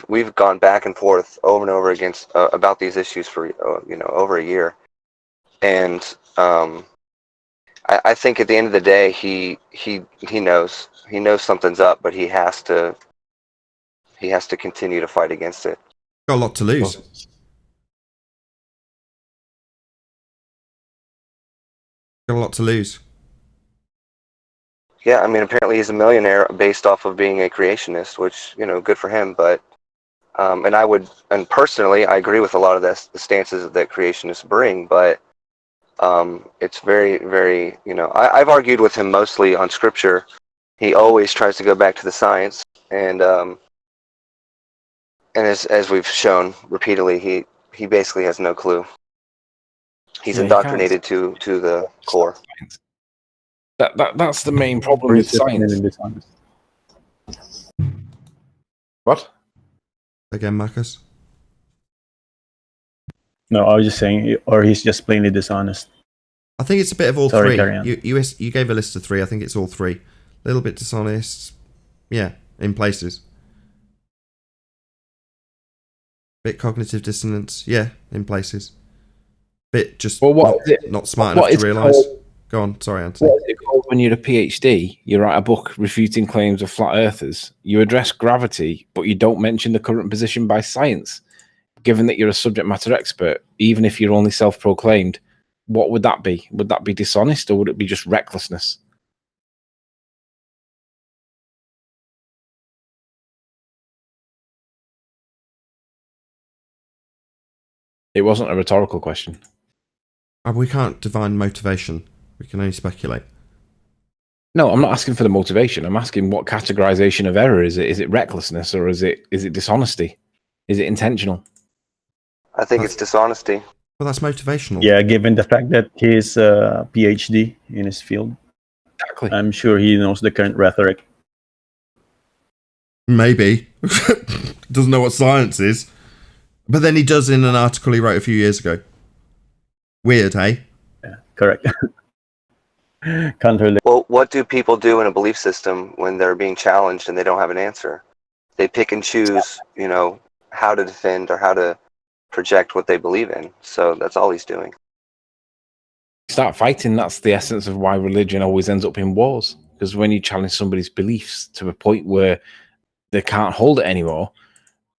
we've gone back and forth over and over against about these issues for over a year, and I think at the end of the day he knows something's up, but he has to continue to fight against it. Got a lot to lose. Got a lot to lose. Yeah, I mean, apparently he's a millionaire based off of being a creationist, which, good for him. But, and personally, I agree with a lot of the stances that creationists bring, but it's very, very, I've argued with him mostly on scripture. He always tries to go back to the science, and as we've shown repeatedly, he basically has no clue. He's indoctrinated to the core. That's the main problem with science. What? Again, Marcus? No, I was just saying, or he's just plainly dishonest. I think it's a bit of all Sorry, three. You gave a list of 3. I think it's all 3. A little bit dishonest. Yeah, in places. Bit cognitive dissonance. Yeah, in places. Bit just not smart enough to realise. Go on, sorry, Anthony. What is it called when you're a PhD? You write a book refuting claims of flat earthers. You address gravity, but you don't mention the current position by science. Given that you're a subject matter expert, even if you're only self-proclaimed, what would that be? Would that be dishonest, or would it be just recklessness? It wasn't a rhetorical question. We can't divine motivation. We can only speculate. No, I'm not asking for the motivation. I'm asking what categorization of error is it? Is it recklessness or is it dishonesty? Is it intentional? I think it's dishonesty. Well, that's motivational. Yeah, given the fact that he's a PhD in his field. Exactly. I'm sure he knows the current rhetoric. Maybe. Doesn't know what science is. But then he does in an article he wrote a few years ago. Weird, hey? Yeah, correct. Can't relate. Well, what do people do in a belief system when they're being challenged and they don't have an answer? They pick and choose, how to defend or how to project what they believe in. So that's all he's doing. Start fighting. That's the essence of why religion always ends up in wars. Because when you challenge somebody's beliefs to a point where they can't hold it anymore,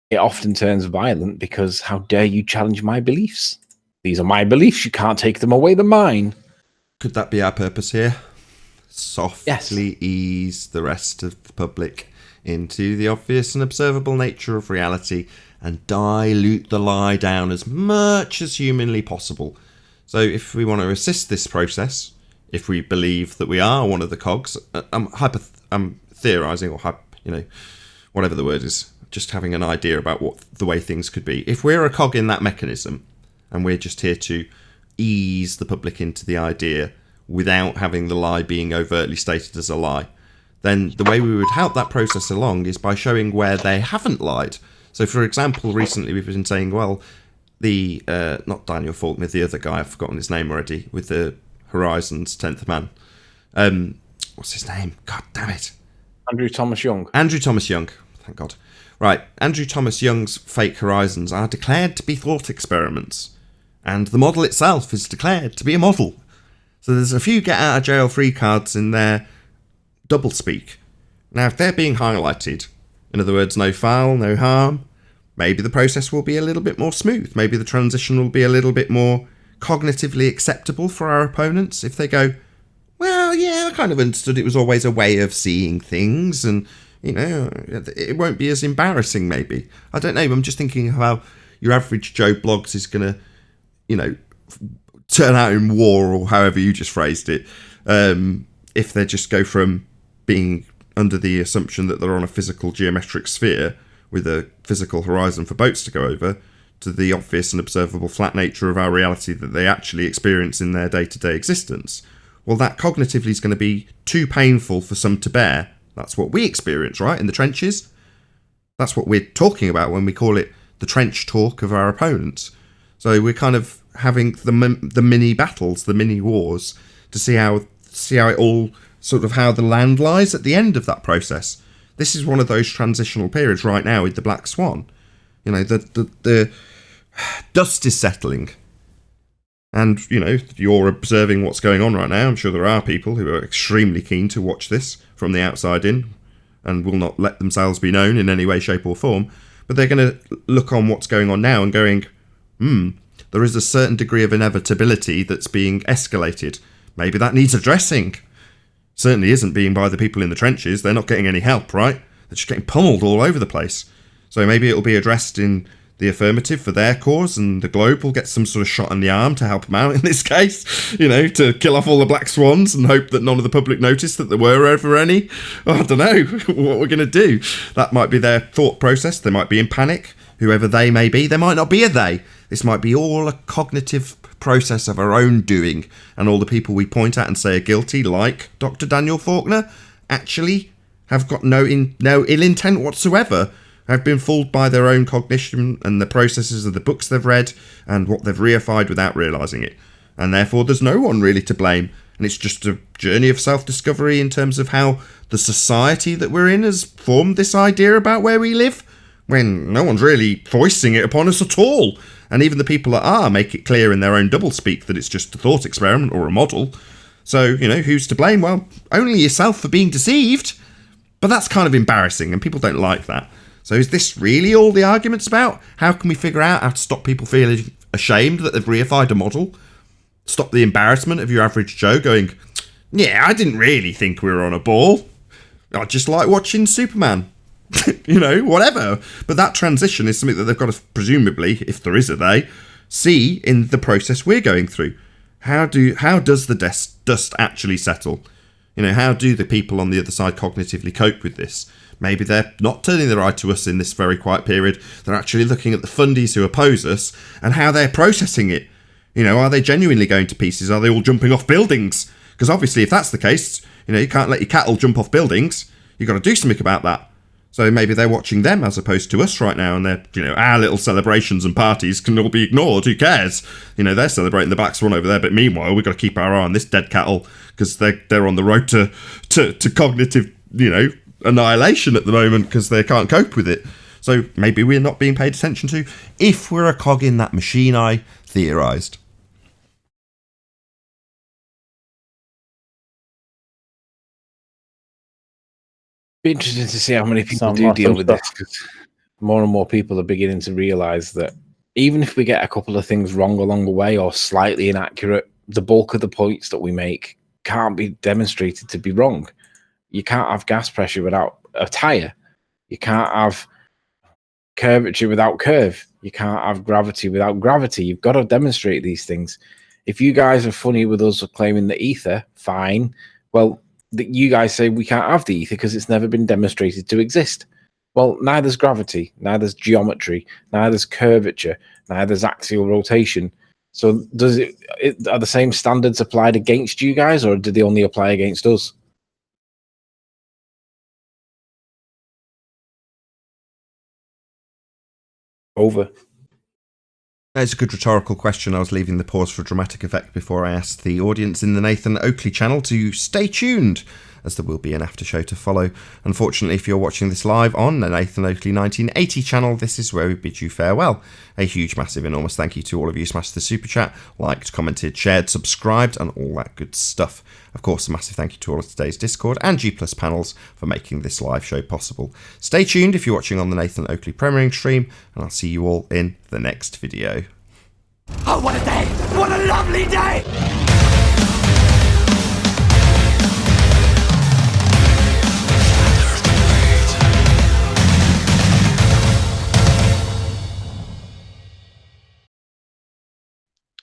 it often turns violent because how dare you challenge my beliefs? These are my beliefs. You can't take them away. They're mine. Could that be our purpose here? Softly ease the rest of the public into the obvious and observable nature of reality and dilute the lie down as much as humanly possible. So if we want to assist this process, if we believe that we are one of the cogs, I'm theorizing or whatever the word is, just having an idea about what the way things could be. If we're a cog in that mechanism and we're just here to ease the public into the idea without having the lie being overtly stated as a lie, then the way we would help that process along is by showing where they haven't lied. So, for example, recently we've been saying, well, the not Daniel Faulkner, the other guy, I've forgotten his name already, with the Horizon's 10th Man. What's his name? God damn it. Andrew Thomas Young. Andrew Thomas Young. Thank God. Right. Andrew Thomas Young's fake horizons are declared to be thought experiments. And the model itself is declared to be a model. So there's a few get out of jail free cards in there. Doublespeak. Now, if they're being highlighted, in other words, no foul, no harm, maybe the process will be a little bit more smooth. Maybe the transition will be a little bit more cognitively acceptable for our opponents if they go, well, yeah, I kind of understood it was always a way of seeing things, and, it won't be as embarrassing, maybe. I don't know, I'm just thinking of how your average Joe Blogs is going to, turn out in war, or however you just phrased it, if they just go from being under the assumption that they're on a physical geometric sphere with a physical horizon for boats to go over, to the obvious and observable flat nature of our reality that they actually experience in their day-to-day existence. Well, that cognitively is going to be too painful for some to bear. That's what we experience, right, in the trenches? That's what we're talking about when we call it the trench talk of our opponents. So we're kind of having the mini battles, the mini wars, to see how it all sort of how the land lies at the end of that process. This is one of those transitional periods right now with the Black Swan. The dust is settling. And, you're observing what's going on right now. I'm sure there are people who are extremely keen to watch this from the outside in and will not let themselves be known in any way, shape or form. But they're going to look on what's going on now and going, there is a certain degree of inevitability that's being escalated. Maybe that needs addressing. Certainly isn't being by the people in the trenches. They're not getting any help, right? They're just getting pummeled all over the place. So maybe it'll be addressed in the affirmative for their cause, and the Globe will get some sort of shot in the arm to help them out in this case, to kill off all the black swans and hope that none of the public noticed that there were ever any. I don't know what we're going to do. That might be their thought process. They might be in panic, whoever they may be. There might not be a they. This might be all a cognitive process of our own doing, and all the people we point at and say are guilty, like Dr. Daniel Faulkner, actually have got no ill intent whatsoever, have been fooled by their own cognition and the processes of the books they've read and what they've reified without realising it. And therefore there's no one really to blame, and it's just a journey of self-discovery in terms of how the society that we're in has formed this idea about where we live, when no one's really foisting it upon us at all. And even the people that are make it clear in their own doublespeak that it's just a thought experiment or a model. So, who's to blame? Well, only yourself for being deceived. But that's kind of embarrassing, and people don't like that. So is this really all the argument's about? How can we figure out how to stop people feeling ashamed that they've reified a model? Stop the embarrassment of your average Joe going, yeah, I didn't really think we were on a ball. I just like watching Superman. Whatever. But that transition is something that they've got to, presumably, if there is a they, see in the process we're going through. How does the dust actually settle? How do the people on the other side cognitively cope with this? Maybe they're not turning their eye to us in this very quiet period. They're actually looking at the fundies who oppose us and how they're processing it. Are they genuinely going to pieces? Are they all jumping off buildings? Because obviously, if that's the case, you can't let your cattle jump off buildings. You've got to do something about that. So maybe they're watching them as opposed to us right now, and our little celebrations and parties can all be ignored. Who cares? They're celebrating the Black Swan over there, but meanwhile, we've got to keep our eye on this dead cattle because they're on the road to cognitive, annihilation at the moment because they can't cope with it. So maybe we're not being paid attention to if we're a cog in that machine, I theorised. Be interesting to see how many people do deal with this, because more and more people are beginning to realise that even if we get a couple of things wrong along the way or slightly inaccurate, the bulk of the points that we make can't be demonstrated to be wrong. You can't have gas pressure without a tyre. You can't have curvature without curve. You can't have gravity without gravity. You've got to demonstrate these things. If you guys are funny with us claiming the ether, fine. Well, you guys say we can't have the ether because it's never been demonstrated to exist. Well, neither's gravity, neither's geometry, neither's curvature, neither's axial rotation. So are the same standards applied against you guys, or do they only apply against us? Over. That's a good rhetorical question. I was leaving the pause for dramatic effect before I asked the audience in the Nathan Oakley channel to stay tuned, as there will be an after show to follow. Unfortunately, if you're watching this live on the Nathan Oakley 1980 channel, this is where we bid you farewell. A huge, massive, enormous thank you to all of you smashed the super chat, liked, commented, shared, subscribed, and all that good stuff. Of course, a massive thank you to all of today's Discord and G+ panels for making this live show possible. Stay tuned if you're watching on the Nathan Oakley premiering stream, and I'll see you all in the next video. Oh, what a day! What a lovely day!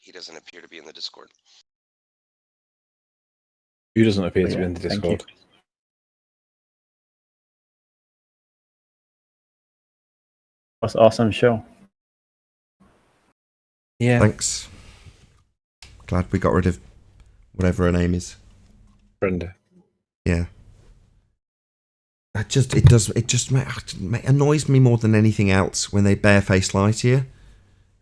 He doesn't appear to be in the Discord. Who doesn't appear to be in the Discord? Was an awesome show. Yeah. Thanks. Glad we got rid of whatever her name is. Brenda. Yeah. It just annoys me more than anything else when they barefaced lie to you.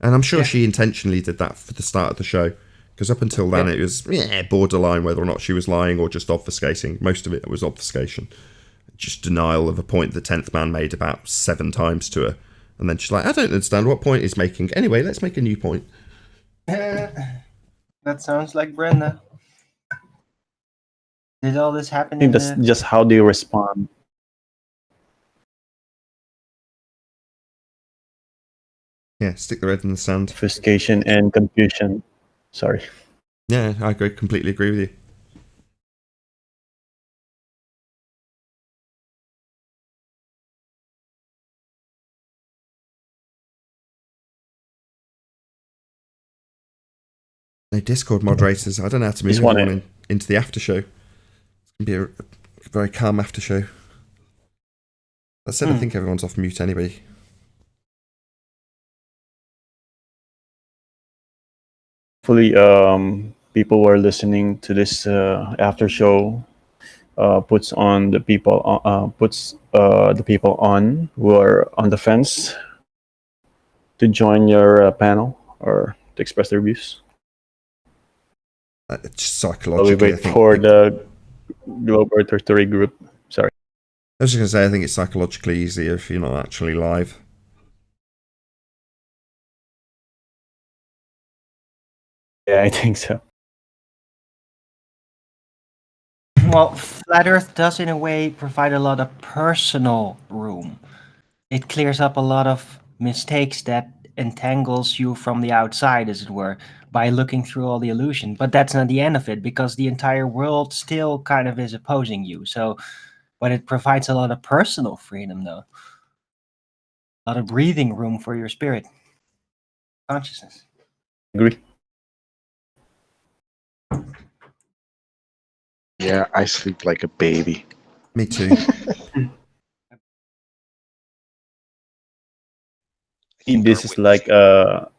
And I'm sure she intentionally did that for the start of the show. Because up until then, it was borderline whether or not she was lying or just obfuscating. Most of it was obfuscation. Just denial of a point the 10th man made about 7 times to her. And then she's like, I don't understand what point he's making. Anyway, let's make a new point. That sounds like Brenda. Did all this happen? I think that's just how do you respond. Yeah, stick the red in the sand. Obfuscation and confusion. Sorry. Yeah, I completely agree with you. No, Discord moderators, I don't know how to move everyone into the after show. It's going to be a very calm after show. That said, I think everyone's off mute anyway. Hopefully, people who are listening to this after show puts the people on who are on the fence to join your panel or to express their views. Psychologically, we wait for the Globe Earth Territory group. Sorry. I was just going to say, I think it's psychologically easier if you're not actually live. Yeah, I think so. Well, Flat Earth does in a way provide a lot of personal room. It clears up a lot of mistakes that entangles you from the outside, as it were, by looking through all the illusion. But that's not the end of it, because the entire world still kind of is opposing you. So, but it provides a lot of personal freedom, though. A lot of breathing room for your spirit. Consciousness. Agree. Yeah, I sleep like a baby. Me too. This is like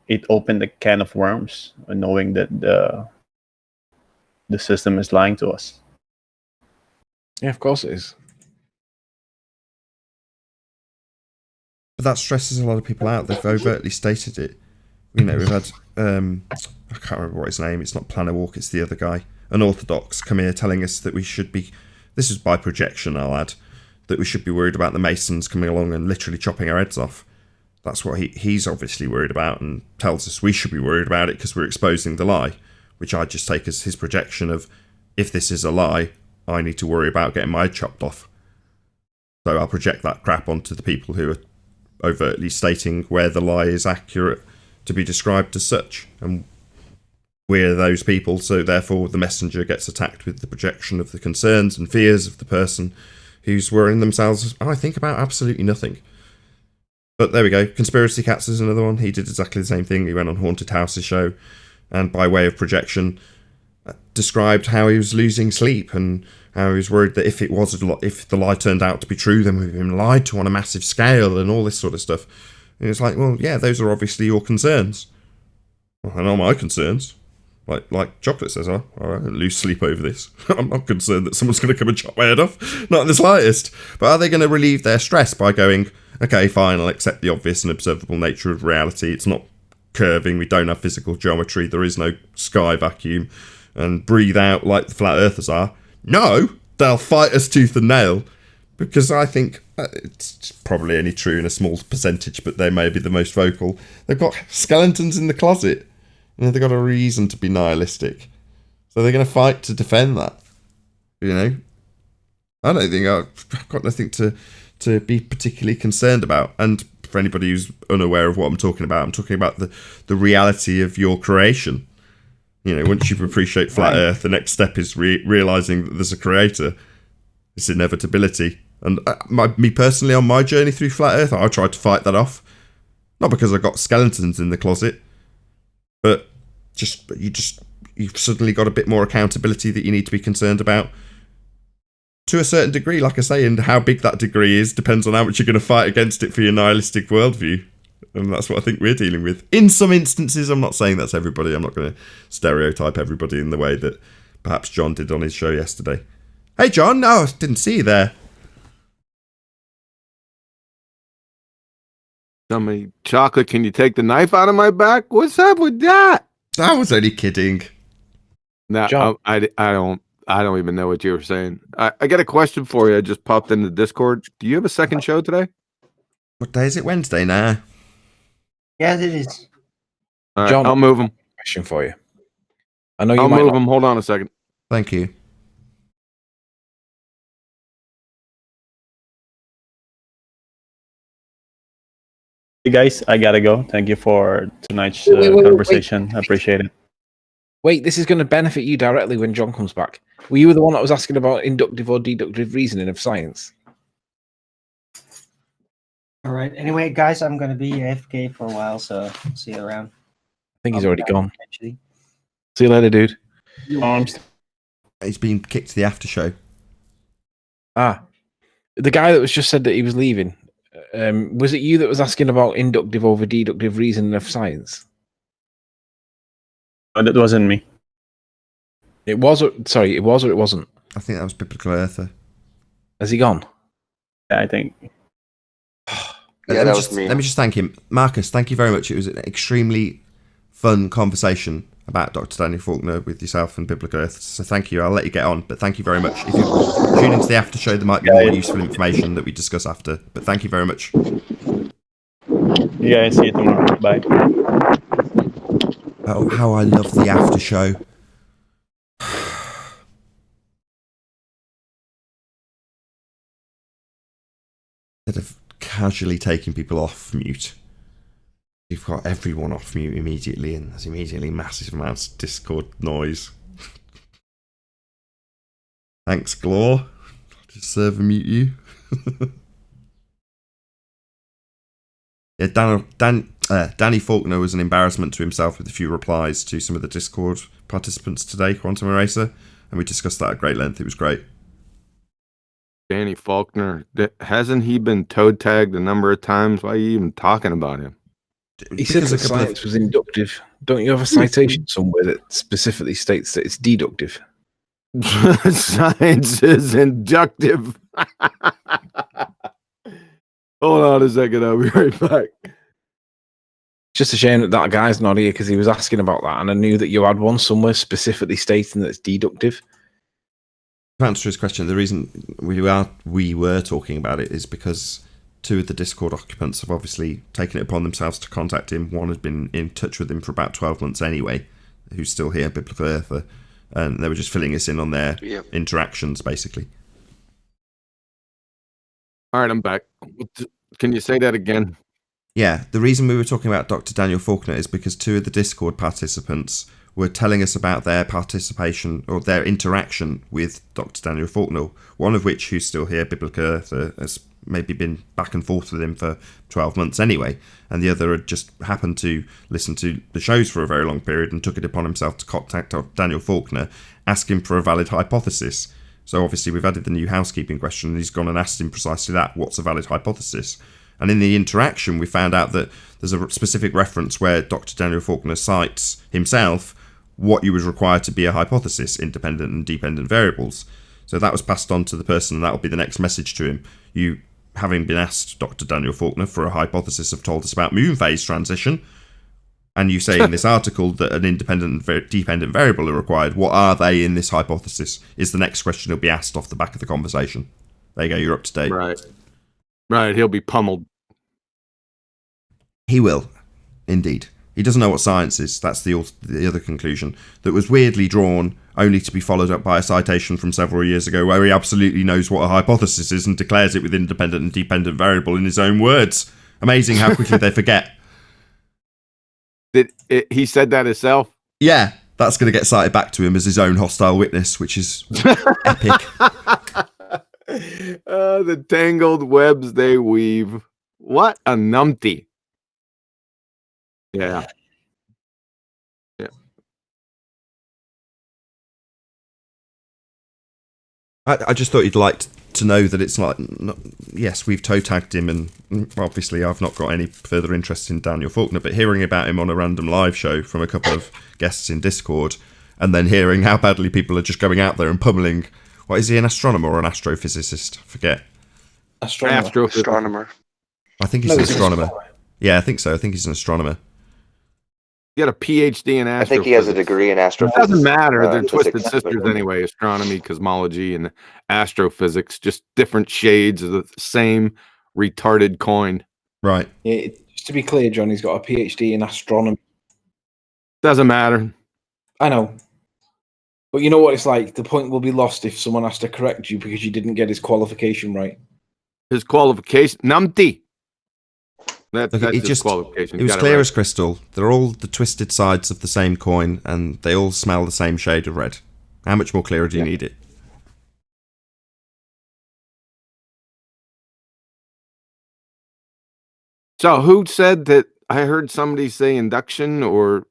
it opened a can of worms, knowing that the system is lying to us. Yeah, of course it is. But that stresses a lot of people out. They've overtly stated it. You know, we've had I can't remember what his name. It's not Planner Walk. It's the other guy, an orthodox, come here telling us that we should be. This is by projection, I'll add, that we should be worried about the Masons coming along and literally chopping our heads off. That's what he's obviously worried about, and tells us we should be worried about it because we're exposing the lie, which I just take as his projection of, if this is a lie, I need to worry about getting my head chopped off. So I'll project that crap onto the people who are overtly stating where the lie is accurate to be described as such, and we're those people, so therefore the messenger gets attacked with the projection of the concerns and fears of the person who's worrying themselves, I think, about absolutely nothing. But there we go. Conspiracy Cats is another one. He did exactly the same thing. He went on Haunted House's show, and by way of projection described how he was losing sleep and how he was worried that if the lie turned out to be true, then we've been lied to on a massive scale and all this sort of stuff. And it's like, well, yeah, those are obviously your concerns. Well, they're not my concerns. Like Chocolate says, I don't lose sleep over this. I'm not concerned that someone's going to come and chop my head off. Not in the slightest. But are they going to relieve their stress by going, okay, fine, I'll accept the obvious and observable nature of reality. It's not curving. We don't have physical geometry. There is no sky vacuum. And breathe out like the flat earthers are. No, they'll fight us tooth and nail. Because I think it's probably only true in a small percentage, but they may be the most vocal. They've got skeletons in the closet. You know, they've got a reason to be nihilistic. So they're going to fight to defend that. You know? I don't think I've got nothing to be particularly concerned about. And for anybody who's unaware of what I'm talking about the reality of your creation. You know, once you appreciate flat Earth, the next step is realising that there's a creator. It's inevitability. And me personally, on my journey through flat Earth, I tried to fight that off. Not because I got skeletons in the closet, but you've suddenly got a bit more accountability that you need to be concerned about. To a certain degree, like I say, and how big that degree is depends on how much you're going to fight against it for your nihilistic worldview. And that's what I think we're dealing with. In some instances, I'm not saying that's everybody. I'm not going to stereotype everybody in the way that perhaps John did on his show yesterday. Hey, John. No, I didn't see you there. Somebody, Chocolate, can you take the knife out of my back? What's up with that? I was only kidding. No, I don't even know what you were saying. I got a question for you. I just popped into Discord. Do you have a second show today? What day is it? Wednesday now. Yes, it is. All right, John, I'll move him. Question for you. I know you I'll might move not... him. Hold on a second. Thank you. Hey guys, I gotta go. Thank you for tonight's conversation. I appreciate it. Wait, this is going to benefit you directly when John comes back. Were you the one that was asking about inductive or deductive reasoning of science? All right. Anyway, guys, I'm going to be AFK for a while, so see you around. I think he's already gone. Eventually. See you later, dude. He's been kicked to the after show. Ah, the guy that was just said that he was leaving. Was it you that was asking about inductive over deductive reasoning of science? That wasn't me. It was. Sorry, it was or it wasn't. I think that was Biblical Earther. Has he gone? Yeah, I think. Yeah, that was me. Let me just thank him. Marcus, thank you very much. It was an extremely fun conversation about Dr. Daniel Faulkner with yourself and Biblical Earth. So thank you. I'll let you get on, but thank you very much. If you tune into the after show, there might be more useful information that we discuss after. But thank you very much. You guys, see you tomorrow. Bye. Oh, how I love the after show. Instead of casually taking people off mute, you've got everyone off mute immediately, and there's immediately massive amounts of Discord noise. Thanks, Glor. I'll just server mute you. Yeah, Danny Faulkner was an embarrassment to himself with a few replies to some of the Discord participants today, Quantum Eraser. and we discussed that at great length. It was great. Danny Faulkner, hasn't he been toe tagged a number of times? Why are you even talking about him? He said that science was inductive. Don't you have a citation somewhere that specifically states that it's deductive? Science is inductive. Hold on a second, I'll be right back. Just a shame that that guy's not here because he was asking about that, and I knew that you had one somewhere specifically stating that it's deductive. To answer his question, the reason we were talking about it is because two of the Discord occupants have obviously taken it upon themselves to contact him. One had been in touch with him for about 12 months anyway, who's still here, Biblical Earther, and they were just filling us in on their interactions, basically. All right, I'm back. Can you say that again? Yeah, the reason we were talking about Dr. Daniel Faulkner is because two of the Discord participants were telling us about their participation or their interaction with Dr. Daniel Faulkner, one of which, who's still here, Biblical Earther, has maybe been back and forth with him for 12 months anyway, and the other had just happened to listen to the shows for a very long period and took it upon himself to contact Daniel Faulkner, ask him for a valid hypothesis. So obviously we've added the new housekeeping question, and he's gone and asked him precisely that: what's a valid hypothesis? And in the interaction, we found out that there's a specific reference where Dr. Daniel Faulkner cites himself what you was required to be a hypothesis, independent and dependent variables. So that was passed on to the person, and that will be the next message to him. You, having been asked, Dr. Daniel Faulkner, for a hypothesis, have told us about moon phase transition, and you say in this article that an independent and dependent variable are required. What are they in this hypothesis is the next question he'll be asked off the back of the conversation. There you go, you're up to date. Right, he'll be pummeled. He will, indeed. He doesn't know what science is. That's the other conclusion that was weirdly drawn, only to be followed up by a citation from several years ago where he absolutely knows what a hypothesis is and declares it with independent and dependent variable in his own words. Amazing how quickly they forget. He said that himself? Yeah, that's going to get cited back to him as his own hostile witness, which is epic. The tangled webs they weave. What a numpty. Yeah. I just thought you'd like to know that it's like, yes, we've toe tagged him, and obviously I've not got any further interest in Daniel Faulkner, but hearing about him on a random live show from a couple of guests in Discord, and then hearing how badly people are just going out there and pummeling, what is he, an astronomer or an astrophysicist? I forget. Astronomer. I think he's an astronomer. Yeah, I think so. I think he's an astronomer. He got a PhD in astrophysics. I think he has a degree in astrophysics. It doesn't matter. They're twisted physics, sisters anyway. Astronomy, cosmology, and astrophysics. Just different shades of the same retarded coin. Right. Yeah, just to be clear, John, he's got a PhD in astronomy. Doesn't matter. I know. But you know what it's like? The point will be lost if someone has to correct you because you didn't get his qualification right. His qualification? Numpty. That's just qualification. It was clear as crystal. They're all the twisted sides of the same coin, and they all smell the same shade of red. How much more clearer do you need it? So who said that? I heard somebody say induction, or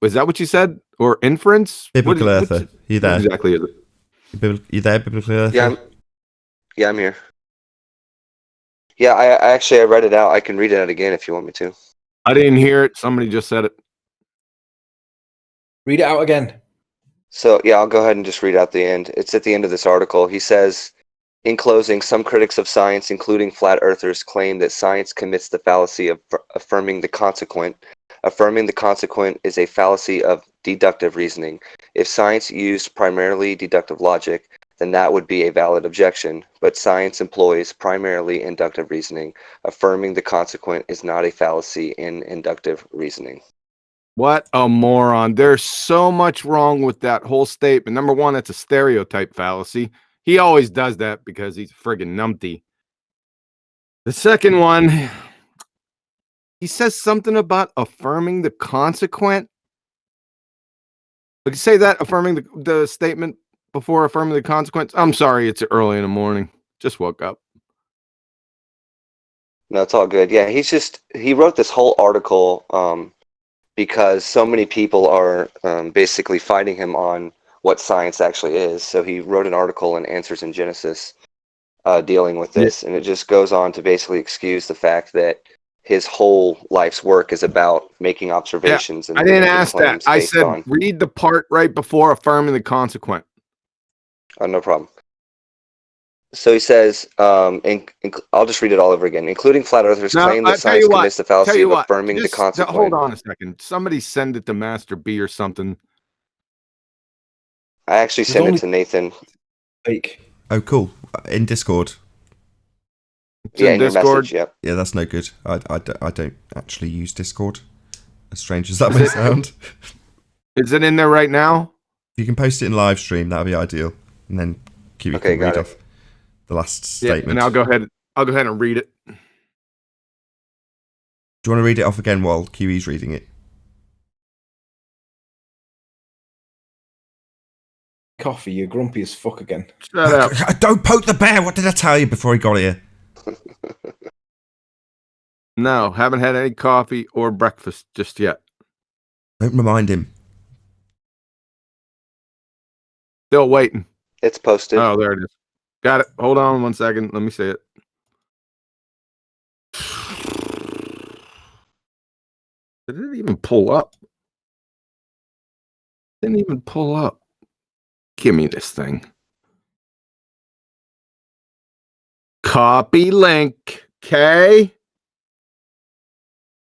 is that what you said? Or inference? Biblical Earther. You there? Exactly. You there, Biblical Earther? Yeah, I'm here. Yeah, I actually read it out. I can read it out again if you want me to. I didn't hear it. Somebody just said it. Read it out again. So, yeah, I'll go ahead and just read out the end. It's at the end of this article. He says, in closing, some critics of science, including flat earthers, claim that science commits the fallacy of affirming the consequent. Affirming the consequent is a fallacy of deductive reasoning. If science used primarily deductive logic, then that would be a valid objection. But science employs primarily inductive reasoning. Affirming the consequent is not a fallacy in inductive reasoning. What a moron. There's so much wrong with that whole statement. Number one, it's a stereotype fallacy. He always does that because he's friggin' numpty. The second one, he says something about affirming the consequent. Would you say that, affirming the statement before affirming the consequence? I'm sorry, it's early in the morning. Just woke up. No, it's all good. Yeah, he wrote this whole article because so many people are basically fighting him on what science actually is. So he wrote an article in Answers in Genesis dealing with this, and it just goes on to basically excuse the fact that his whole life's work is about making observations. And I didn't making ask that. claims I based said on, read the part right before affirming the consequent. no problem. So he says, I'll just read it all over again. Including flat earthers claim that science commits the fallacy of affirming the consequent. Hold on a second. Somebody send it to Master B or something. I actually sent it to Nathan. Fake. Oh, cool. In Discord. Yeah, in your message, yep. Yeah, that's no good. I don't actually use Discord, as strange as that may sound. Is it in there right now? If you can post it in live stream, that'd be ideal. And then Kiwi can read off the last statement. And I'll go ahead and read it. Do you want to read it off again while Kiwi's reading it? Coffee, you're grumpy as fuck again. Shut up. Don't poke the bear. What did I tell you before he got here? No, haven't had any coffee or breakfast just yet. Don't remind him. Still waiting. It's posted. Oh, there it is. Got it. Hold on 1 second. Let me see it. Did it even pull up? Didn't even pull up. Give me this thing. Copy link. Okay.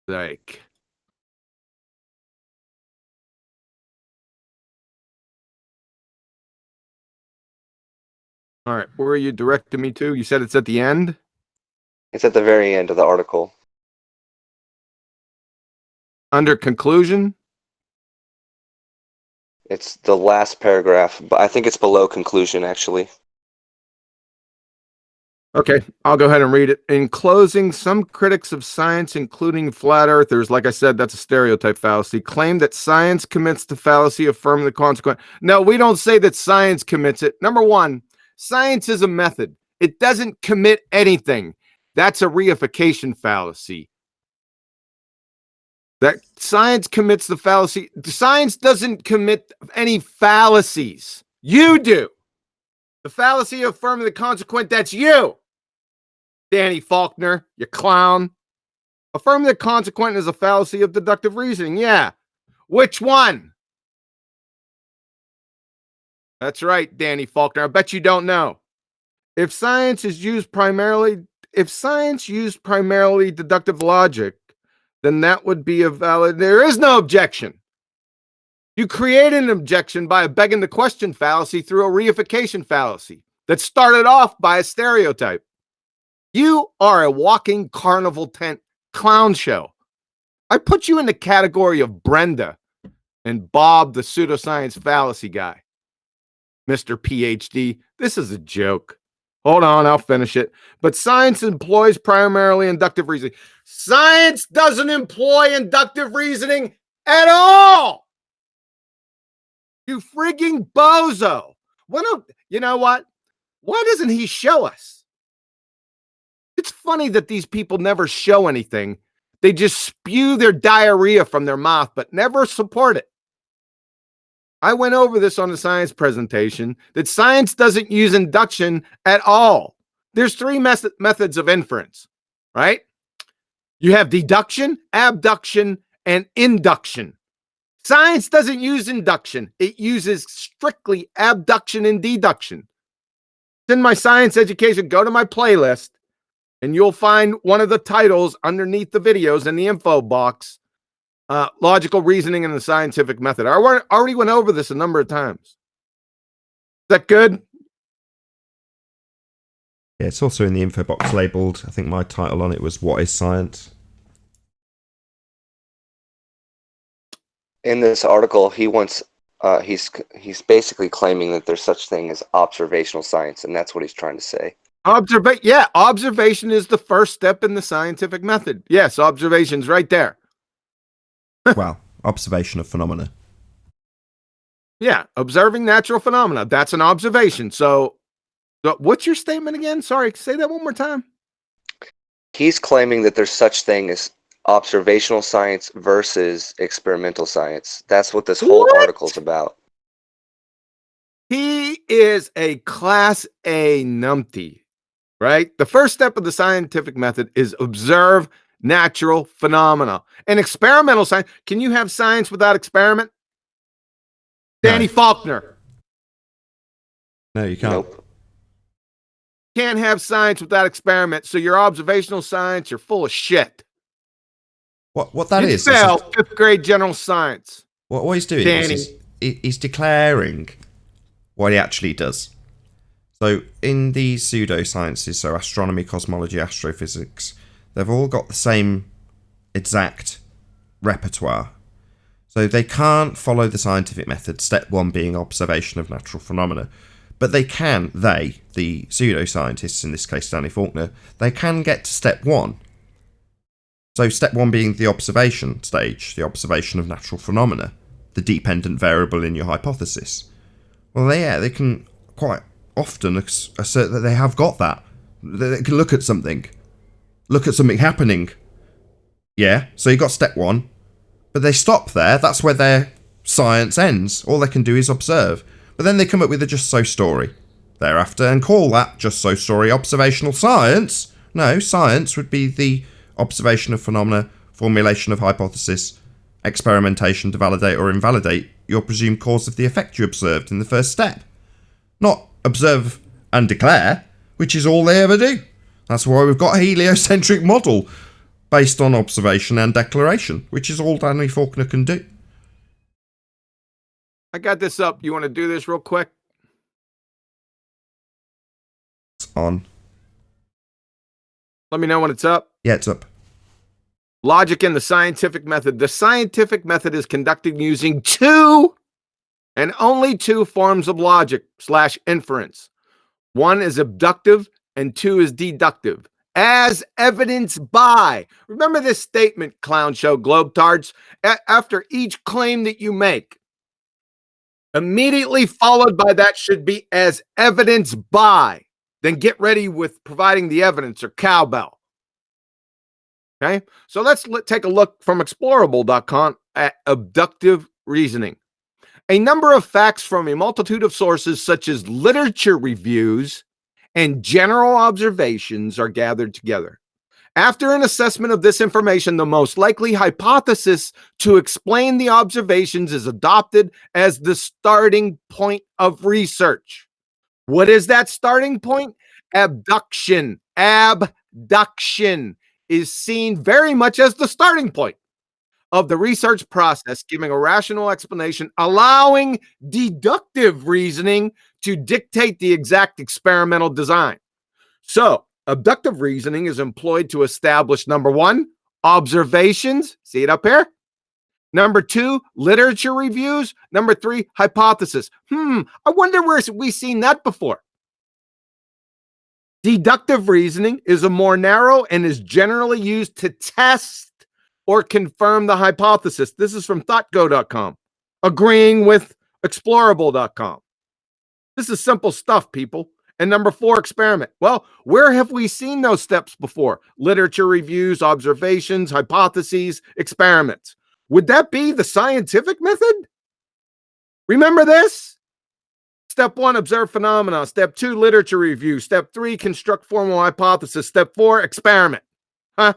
Like. All right. Where are you directing me to? You said it's at the end? It's at the very end of the article. Under conclusion? It's the last paragraph, but I think it's below conclusion, actually. Okay, I'll go ahead and read it. In closing, some critics of science, including flat earthers, like I said, that's a stereotype fallacy, claim that science commits the fallacy of affirming the consequent. No, we don't say that science commits it. Number one, science is a method. It doesn't commit anything. That's a reification fallacy. That science commits the fallacy. Science doesn't commit any fallacies. You do. The fallacy of affirming the consequent, that's you. Danny Faulkner, you clown. Affirming the consequent is a fallacy of deductive reasoning. Yeah. Which one? That's right, Danny Faulkner. I bet you don't know. If science used primarily deductive logic, then that would be a valid. There is no objection. You create an objection by a begging the question fallacy through a reification fallacy that started off by a stereotype. You are a walking carnival tent clown show. I put you in the category of Brenda and Bob, the pseudoscience fallacy guy. Mr. PhD, this is a joke. Hold on, I'll finish it. But science employs primarily inductive reasoning. Science doesn't employ inductive reasoning at all. You frigging bozo. You know what? Why doesn't he show us? It's funny that these people never show anything. They just spew their diarrhea from their mouth, but never support it. I went over this on the science presentation, that science doesn't use induction at all. There's three methods of inference, right? You have deduction, abduction, and induction. Science doesn't use induction. It uses strictly abduction and deduction. It's in my science education. Go to my playlist, and you'll find one of the titles underneath the videos in the info box. Logical reasoning and the scientific method. I already went over this a number of times. Is that good? Yeah, it's also in the info box labeled. I think my title on it was "What is Science?" In this article, he wants he's basically claiming that there's such thing as observational science, and that's what he's trying to say. Observation is the first step in the scientific method. Yes, observation's right there. Well, observation of phenomena. Yeah, observing natural phenomena. That's an observation. So what's your statement again? Sorry, say that one more time. He's claiming that there's such thing as observational science versus experimental science. That's what this whole article's about. is a class A numpty, right? The first step of the scientific method is observe natural phenomena. And experimental science, can you have science without experiment? Danny Faulkner. No, you can't. Nope. Can't have science without experiment. So your observational science, you're full of shit. What that is? Fail fifth grade general science. What he's doing is he's declaring what he actually does. So in these pseudosciences, so astronomy, cosmology, astrophysics, they've all got the same exact repertoire. So they can't follow the scientific method, step one being observation of natural phenomena. But they can, the pseudoscientists, in this case Danny Faulkner, they can get to step one. So step one being the observation stage, the observation of natural phenomena, the dependent variable in your hypothesis. Well, they can quite often assert that they have got that. They can look at something happening. Yeah, so you got step one, but they stop there. That's where their science ends. All they can do is observe. But then they come up with a just so story thereafter and call that just so story observational science. No, science would be the observation of phenomena, formulation of hypothesis, experimentation to validate or invalidate your presumed cause of the effect you observed in the first step. Not observe and declare, which is all they ever do. That's why we've got a heliocentric model based on observation and declaration, which is all Danny Faulkner can do. I got this up. You want to do this real quick? It's on. Let me know when it's up. Yeah, it's up. Logic and the scientific method. The scientific method is conducted using two and only two forms of logic / inference. One is abductive and two is deductive. As evidenced by, remember this statement, clown show globetards, after each claim that you make, immediately followed by that should be as evidenced by. Then get ready with providing the evidence or cowbell. Okay, so let's take a look from explorable.com at abductive reasoning. A number of facts from a multitude of sources, such as literature reviews and general observations, are gathered together. After an assessment of this information, the most likely hypothesis to explain the observations is adopted as the starting point of research. What is that starting point? Abduction. Abduction is seen very much as the starting point of the research process, giving a rational explanation, allowing deductive reasoning to dictate the exact experimental design. So, abductive reasoning is employed to establish, number one, observations. See it up here? Number two, literature reviews. Number three, hypothesis. I wonder where we've seen that before. Deductive reasoning is a more narrow and is generally used to test or confirm the hypothesis. This is from thoughtgo.com, agreeing with explorable.com. This is simple stuff, people. And number four, experiment. Well, where have we seen those steps before? Literature reviews, observations, hypotheses, experiments. Would that be the scientific method? Remember this? Step one, observe phenomena. Step two, literature review. Step three, construct formal hypothesis. Step four, experiment. Huh?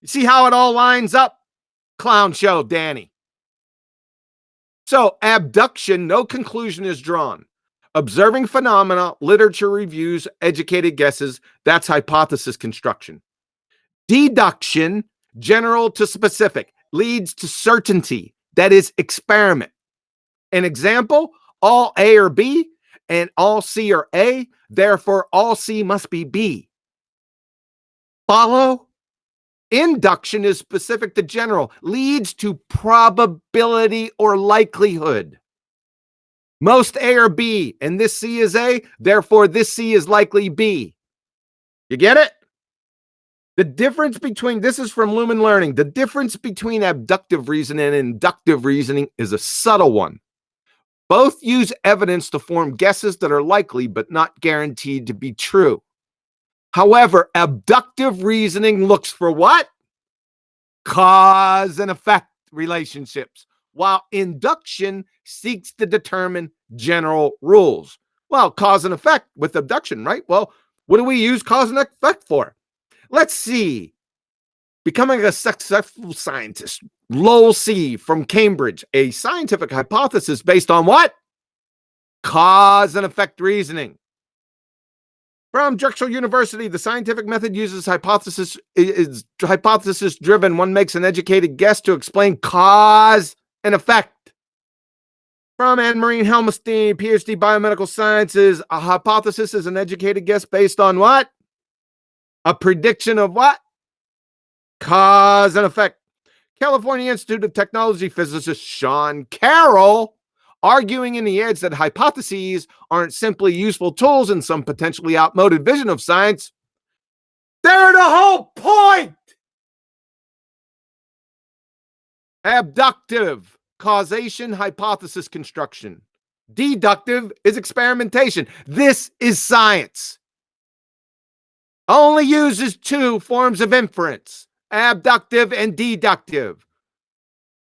You see how it all lines up? Clown show, Danny. So, abduction, no conclusion is drawn. Observing phenomena, literature reviews, educated guesses, that's hypothesis construction. Deduction, general to specific, leads to certainty, that is experiment. An example, all A or B and all C are A, therefore all C must be B. Follow? Induction is specific to general, leads to probability or likelihood. Most A or B, and this C is A, therefore this C is likely B. You get it? The difference between, this is from Lumen Learning, the difference between abductive reasoning and inductive reasoning is a subtle one. Both use evidence to form guesses that are likely but not guaranteed to be true. However, abductive reasoning looks for what? Cause and effect relationships, while induction seeks to determine general rules. Well, cause and effect with abduction, right? Well, what do we use cause and effect for? Let's see. Becoming a successful scientist. Lowell C. from Cambridge. A scientific hypothesis based on what? Cause and effect reasoning. From Drexel University, the scientific method uses hypothesis driven. One makes an educated guess to explain cause and effect. From Anne-Marie Helmstein, PhD Biomedical Sciences, a hypothesis is an educated guess based on what? A prediction of what? Cause and effect. California Institute of Technology physicist Sean Carroll, arguing in the edge that hypotheses aren't simply useful tools in some potentially outmoded vision of science. They're the whole point! Abductive, causation, hypothesis construction. Deductive is experimentation. This is science. Only uses two forms of inference, abductive and deductive,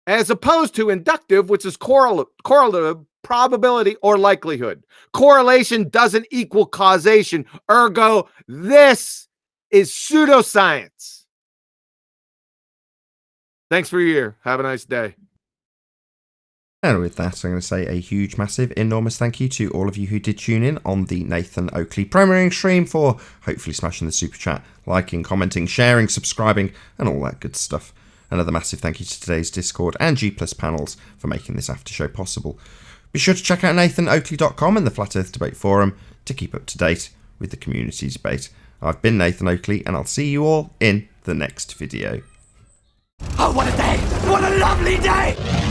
as opposed to inductive, which is correlative, probability, or likelihood. Correlation doesn't equal causation. Ergo, this is pseudoscience. Thanks for your ear. Have a nice day. And with that, I'm going to say a huge, massive, enormous thank you to all of you who did tune in on the Nathan Oakley premiering stream, for hopefully smashing the super chat, liking, commenting, sharing, subscribing, and all that good stuff. Another massive thank you to today's Discord and G+ panels for making this after show possible. Be sure to check out nathanoakley.com and the Flat Earth Debate Forum to keep up to date with the community debate. I've been Nathan Oakley, and I'll see you all in the next video. Oh, what a day! What a lovely day!